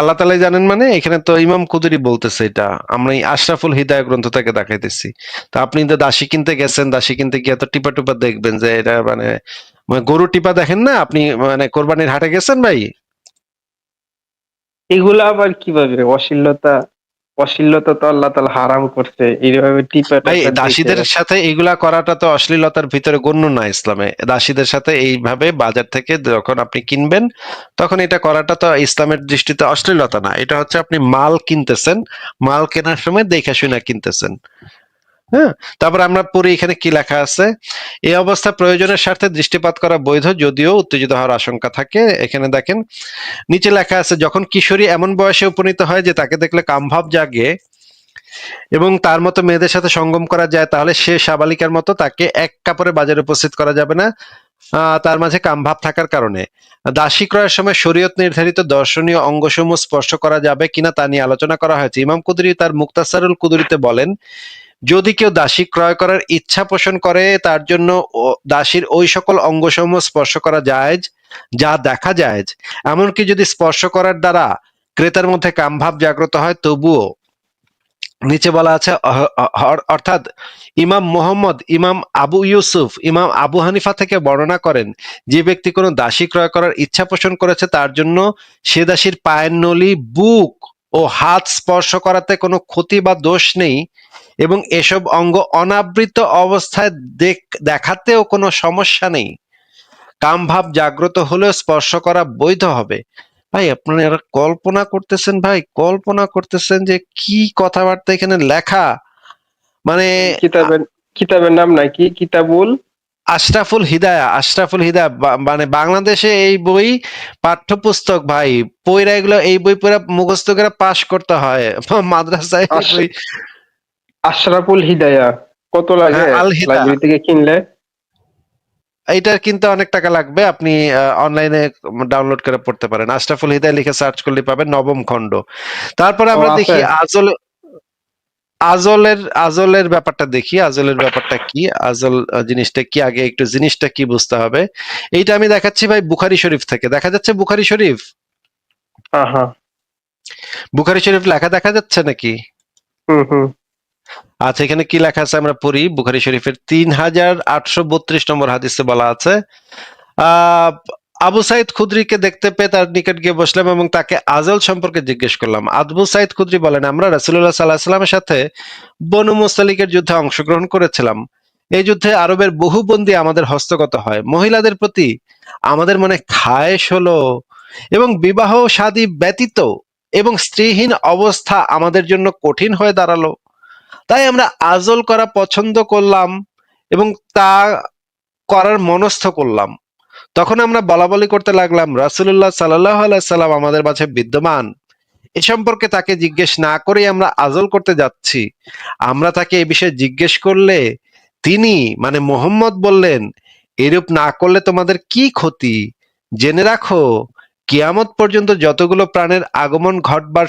আল্লাহ তাআলাই জানেন, মানে এখানে তো ইমাম কুদুরি বলতেছে এটা, আমরা এই আশরাফুল হিদায়া গ্রন্থ থেকে দেখাইতেছি। তো আপনি তো দাসী কিনতে গেছেন, দাসী কিনতে গিয়ে তো টিপা টিপা দেখবেন যে এটা মানে মানে গরু টিপা দেখেন না আপনি, মানে কোরবানির হাটে গেছেন ভাই?
এগুলা আবার কিভাবে অশ্লীলতা? অশ্লীলতা তো আল্লাহ তাআলা হারাম করছে, এইভাবে টিপা
ভাই
টেপা দেখে।
দাসীদের সাথে এইগুলা করাটা তো অশ্লীলতার ভিতরে গণ্য না ইসলামে। দাসীদের সাথে এইভাবে বাজার থেকে যখন আপনি কিনবেন, তখন এটা করাটা তো ইসলামের দৃষ্টিতে অশ্লীলতা না, এটা হচ্ছে আপনি মাল কিনতেছেন, মাল কেনার সময় দেখে শুনে কিনতেছেন। হ্যাঁ, তারপর আমরা পড়ি এখানে কি লেখা আছে, এই অবস্থা প্রয়োজনের স্বার্থে দৃষ্টিপাত করা বৈধ যদিও উত্তেজিত হওয়ার আশঙ্কা থাকে। এখানে দেখেন নিচে লেখা আছে, যখন কিশোরী এমন বয়সে উপনীত হয় যে তাকে দেখলে কামভাব জাগে এবং তার মতো মেয়েদের সাথে সঙ্গম করা যায়, তাহলে সে সাবালিকার মতো তাকে এক কাপড়ে বাজারে উপস্থিত করা যাবে না তার মাঝে কামভাব থাকার কারণে। দাসী ক্রয়ের সময় শরীয়ত নির্ধারিত দর্শনীয় অঙ্গসমূহ স্পর্শ করা যাবে কিনা তা নিয়ে আলোচনা করা হয়েছে। ইমাম কুদরি তার মুক্তাসারুল কুদরিতে বলেন, যদি কেউ দাসী ক্রয় করার ইচ্ছা পোষণ করে তার জন্য দাসীর ওই সকল অঙ্গসমূহ স্পর্শ করা জায়েজ যা দেখা জায়েজ, এমনকি যদি স্পর্শ করার দ্বারা ক্রেতার মধ্যে কামভাব জাগ্রত হয় তবুও। নিচে বলা আছে অর্থাৎ ইমাম মোহাম্মদ, ইমাম আবু ইউসুফ, ইমাম আবু হানিফা থেকে বর্ণনা করেন, যে ব্যক্তি কোনো দাসী ক্রয় করার ইচ্ছা পোষণ করেছে তার জন্য সে দাসীর পায়ের নলি, বুক ও হাত স্পর্শ করাতে কোনো ক্ষতি বা দোষ নেই এবং এসব অঙ্গ অনাবৃত অবস্থায় দেখাতেও কোনো সমস্যা নেই। কামভাব জাগ্রত হলেও স্পর্শ করা বৈধ হবে। ভাই আপনারা কল্পনা করতেছেন, ভাই কল্পনা করতেছেন যে কি কথাবার্তা এখানে লেখা, মানে
কিতাবের কিতাবের নাম নাকি কিতাবুল?
আশরাফুল হিদায়া, আশরাফুল হিদায়া মানে বাংলাদেশে এই বই পাঠ্যপুস্তক ভাই, পইরা এগুলো এই বই পড়া মুখস্থ করে পাশ করতে হয় মাদ্রাসায় এই বই।
আশরাফুল হিদায়া কত লাগে
হ্যাঁ, আল হিদা,
লাইব্রেরি থেকে কিনলে?
এইটার কিনতে অনেক টাকা লাগবে, আপনি অনলাইনে ডাউনলোড করে পড়তে পারেন, আশরাফুল হিদায়া লিখে সার্চ করলে পাবেন, নবম খণ্ড। তারপরে
ও
আমরা
আছে।
দেখি আজল, আজলের ব্যাপারটা দেখি, আজলের ব্যাপারটা কি, আজল জিনিসটা কি, আগে একটু জিনিসটা কি বুঝতে হবে। এইটা আমি দেখাচ্ছি ভাই বুখারী শরীফ থেকে, দেখা যাচ্ছে বুখারী শরীফ?
হ্যাঁ হ্যাঁ।
বুখারী শরীফ লেখা দেখা যাচ্ছে নাকি?
হুম হুম।
আচ্ছা, এখানে কি লেখা আছে আমরা পড়ি। বুখারী শরীফের 3832 নম্বর হাদিসে বলা আছে, আহ আবু সাইদ খুদরিকে দেখতে পেয়ে তার নিকট গিয়ে বসলাম এবং তাকে আজল সম্পর্কে জিজ্ঞেস করলাম। আবু সাইদ খুদরি বলেন, আমরা রাসূলুল্লাহ সাল্লাল্লাহু আলাইহি সাল্লামের সাথে বনু মুস্তালিকের যুদ্ধে অংশগ্রহণ করেছিলাম। এই যুদ্ধে আরবের বহু বন্দী আমাদের হস্তগত হয়। মহিলাদের প্রতি আমাদের মনে খায়েশ হলো এবং বিবাহ শাদী ব্যতীত এবং স্ত্রীহীন অবস্থা আমাদের জন্য কঠিন হয়ে দাঁড়ালো। তাই আমরা আজল করা পছন্দ করলাম এবং তা করার মনস্থ করলাম। তখন আমরা বলাবলি করতে লাগলাম, রাসূলুল্লাহ সাল্লাল্লাহু আলাইহি সাল্লাম আমাদের মাঝে বিদ্যমান, এ সম্পর্কে তাকে জিজ্ঞেস না করেই আমরা আজল করতে যাচ্ছি। আমরা তাকে এ বিষয়ে জিজ্ঞেস করলে তিনি মানে মোহাম্মদ বললেন, এরূপ না করলে তোমাদের কি ক্ষতি? জেনে রাখো, কিয়ামত পর্যন্ত যতগুলো প্রাণের আগমন ঘটবার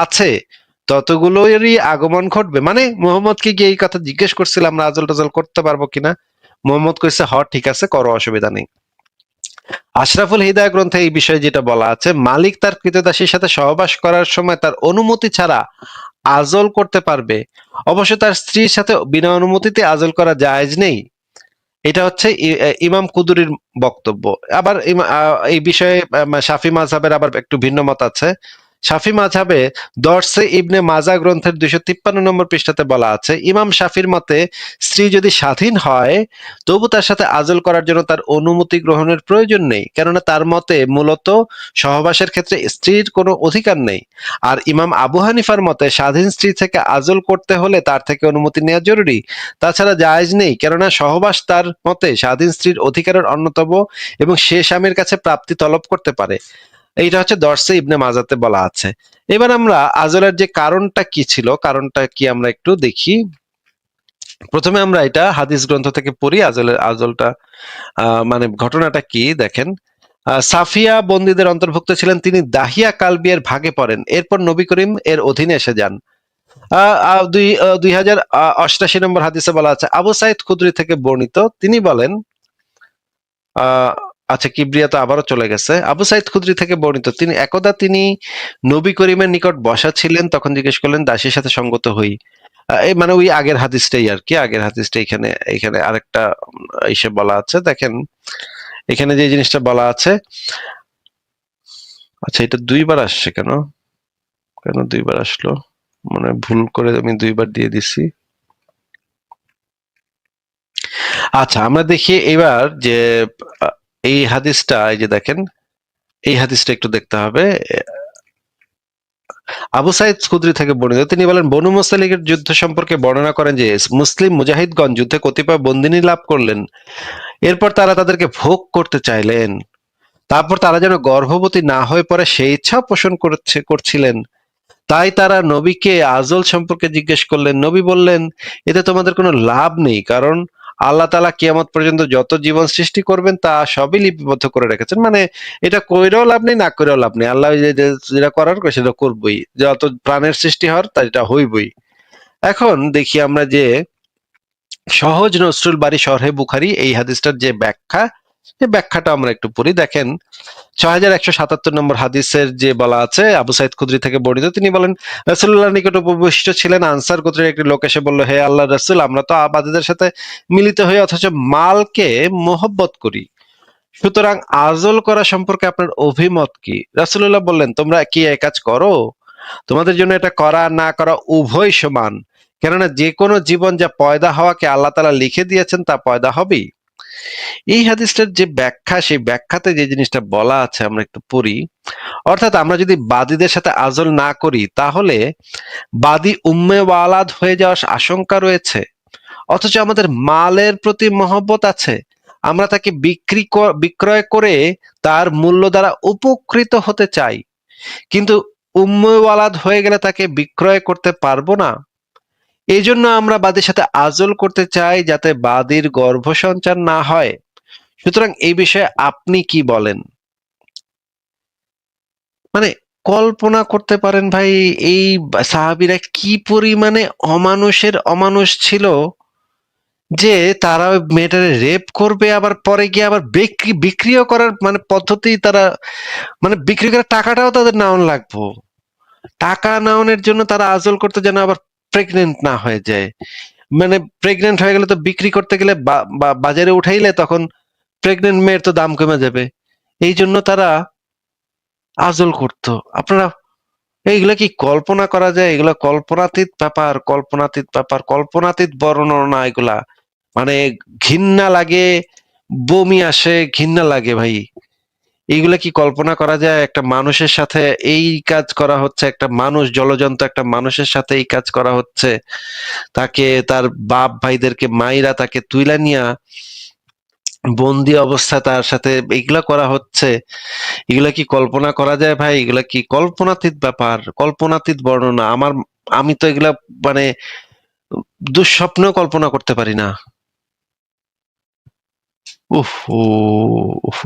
আছে ততগুলোরই আগমন ঘটবে। মানে মোহাম্মদকে গিয়ে এই কথা জিজ্ঞেস করছিলাম, আমরা আজল টাজল করতে পারবো কিনা। মোহাম্মদ কইছে, হ ঠিক আছে করো, অসুবিধা নেই। আশরাফুল হিদায়া গ্রন্থে এই বিষয়ে যেটা বলা আছে, মালিক তার কৃতদাসীর সাথে সহবাস করার সময় তার অনুমতি ছাড়া আজল করতে পারবে, অবশ্য তার স্ত্রীর সাথে বিনা অনুমতিতে আজল করা জায়েজ নেই। এটা হচ্ছে ইমাম কুদুরির বক্তব্য। আবার এই বিষয়ে শাফি মাযহাবের আবার একটু ভিন্ন মত আছে। শাফি মাযহাবে দরসে ইবনে মাজা গ্রন্থের 253 নম্বর পৃষ্ঠাতে বলা আছে, ইমাম শাফির মতে স্ত্রী যদি স্বাধীন হয় তবু তার সাথে আজল করার জন্য তার অনুমতি গ্রহণের প্রয়োজন নেই, কেননা তার মতে মূলত সহবাসের ক্ষেত্রে স্ত্রীর কোনো অধিকার নেই। আর ইমাম আবু হানিফার মতে স্বাধীন স্ত্রী থেকে আজল করতে হলে তার থেকে অনুমতি নেওয়া জরুরি, তাছাড়া জায়েজ নেই, কেননা সহবাস তার মতে স্বাধীন স্ত্রীর অধিকারের অন্যতম এবং সে স্বামীর কাছে প্রাপ্তি তলব করতে পারে। এইটা হচ্ছে দর্সে ইবনে মাজাতে বলা আছে। এবার আমরা আজলের যে কারণটা কি ছিল, কারণটা কি আমরা একটু দেখি। প্রথমে আমরা এটা হাদিস গ্রন্থ থেকে পড়ি, আজলটা মানে ঘটনাটা কি দেখেন। সাফিয়া বন্দীদের অন্তর্ভুক্ত ছিলেন, তিনি দাহিয়া কালবিয়ের ভাগে পড়েন, এরপর নবী করিম এর অধীনে এসে যান। 2088 নম্বর হাদিসে বলা আছে, আবু সাইদ খুদরি থেকে বর্ণিত, তিনি বলেন, আচ্ছা, কিবরিয়া তো আবারও চলে গেছে। আবু সাইদ খুদরি থেকে বর্ণিত, তিনি একদা তিনি নবী করিমের নিকট বসা ছিলেন, তখন জিজ্ঞেস করলেন, দাসীর সাথে সঙ্গত হই। এই মানে ওই আগের হাদিসটাই আর কি, আগের হাদিসটা এখানে এখানে আরেকটা ইসে বলা আছে। দেখেন এখানে যে জিনিসটা বলা আছে, আচ্ছা এটা দুইবার আসছে কেন? কেন দুইবার আসলো? মানে ভুল করে আমি দুইবার দিয়ে দিছি। আচ্ছা আমরা দেখি এবার যে এই হাদিসটা, এই যে দেখেন এই হাদিসটা একটু দেখতে হবে। আবু সাইদ খুদরি থেকে বর্ণিত, তিনি বলেন, বনু মুস্তালিকের যুদ্ধ সম্পর্কে বর্ণনা করেন যে মুসলিম মুজাহিদগণ যুদ্ধে কতিপয় বন্দিনী লাভ করলেন। এরপর তারা তাদেরকে ভোগ করতে চাইলেন। তারপর তারা যেন গর্ভবতী না হয়ে পড়ে সেই ইচ্ছা পোষণ করছিলেন। তাই তারা নবীকে আজল সম্পর্কে জিজ্ঞেস করলেন। নবী বললেন, এতে তোমাদের কোনো লাভ নেই, কারণ আল্লাহ তাআলা কিয়ামত পর্যন্ত যত জীবন সৃষ্টি করবেন তা সবই লিপিবদ্ধ করে রেখেছেন। মানে এটা কইরেও লাভ নেই, না কইরেও লাভ নেই, আল্লাহ যেটা করার সেটা করবই, যত প্রাণের সৃষ্টি হওয়ার তা এটা হইবই। এখন দেখি আমরা যে সহজ নসরুল বারী শরহে বুখারী এই হাদিসটার যে ব্যাখ্যা, এই ব্যাখ্যাটা আমরা একটু পড়ি। দেখেন ৬১৭৭ নম্বর হাদিসের যে বলা আছে, আবু সাইদ খুদরি থেকে বর্ণিত, তিনি বলেন, রাসূলুল্লাহর নিকট উপবিষ্ট ছিলেন আনসার গোত্রের একটি লোক এসে বলল, হে আল্লাহর রাসূল, আমরা তো আবাদীদের সাথে মিলিত হয়ে অথচ মালকে মোহব্বত করি, সুতরাং আজল করা সম্পর্কে আপনার অভিমত কি? রাসূলুল্লাহ বললেন, তোমরা কি এই কাজ করো? তোমাদের জন্য এটা করা না করা উভয় সমান, কেননা যে কোনো জীবন যা পয়দা হওয়াকে আল্লাহ তাআলা লিখে দিয়েছেন তা পয়দা হবেই। এই হাদিসটার যে ব্যাখ্যা, সেই ব্যাখ্যাতে যে জিনিসটা বলা আছে আমরা একটু পড়ি। অর্থাৎ আমরা যদি বাদীদের সাথে আজল না করি তাহলে বাদী উম্মে ওয়ালাদ হয়ে যাওয়ার আশঙ্কা রয়েছে, অথচ আমাদের মালের প্রতি মহব্বত আছে, আমরা তাকে বিক্রয় করে তার মূল্য দ্বারা উপকৃত হতে চাই, কিন্তু উম্মে ওয়ালাদ হয়ে গেলে তাকে বিক্রয় করতে পারবো না। এই জন্য আমরা বাদীর সাথে আজল করতে চাই, যাতে বাদীর গর্ভ সঞ্চার না হয়। সুতরাং এই বিষয়ে আপনি কি বলেন? মানে কল্পনা করতে পারেন ভাই, এই সাহাবীরা কি পরিমাণে অমানুষের অমানুষ ছিল, যে তারা ওই মেয়েটারে রেপ করবে, আবার পরে গিয়ে আবার বিক্রিও করার মানে পদ্ধতি, তারা মানে বিক্রি করার টাকাটাও তাদের নেওয়ান লাগবো। টাকা নেওয়ানোর জন্য তারা আজল করতে যেন আবার প্রেগনেন্ট না হয়ে যায়। মানে প্রেগনেন্ট হয়ে গেলে তো বিক্রি করতে গেলে বাজারে উঠাইলে তখন প্রেগনেন্ট মেয়ের তো দাম কমে যাবে, এই জন্য তারা আজল করতো। আপনারা এইগুলা কি কল্পনা করা যায়? এগুলা কল্পনাতীত ব্যাপার, কল্পনাতীত ব্যাপার, কল্পনাতীত বর্ণনা এগুলা। মানে ঘৃণা লাগে, বমি আসে, ঘৃণা লাগে ভাই। এইগুলা কি কল্পনা করা যায়? একটা মানুষের সাথে এই কাজ করা হচ্ছে, একটা মানুষ, জলজন্ত একটা মানুষের সাথে এই কাজ করা হচ্ছে, তাকে তার বাপ ভাইদেরকে মাইরা তাকে তুইলা নিয়া বন্দি অবস্থা তার সাথে এগুলা করা হচ্ছে। এগুলা কি কল্পনা করা যায় ভাই? এগুলা কি কল্পনাতীত ব্যাপার, কল্পনাতীত বর্ণনা। আমি তো এগুলা মানে দুঃস্বপ্নেও কল্পনা করতে পারি না। উফ, উফ।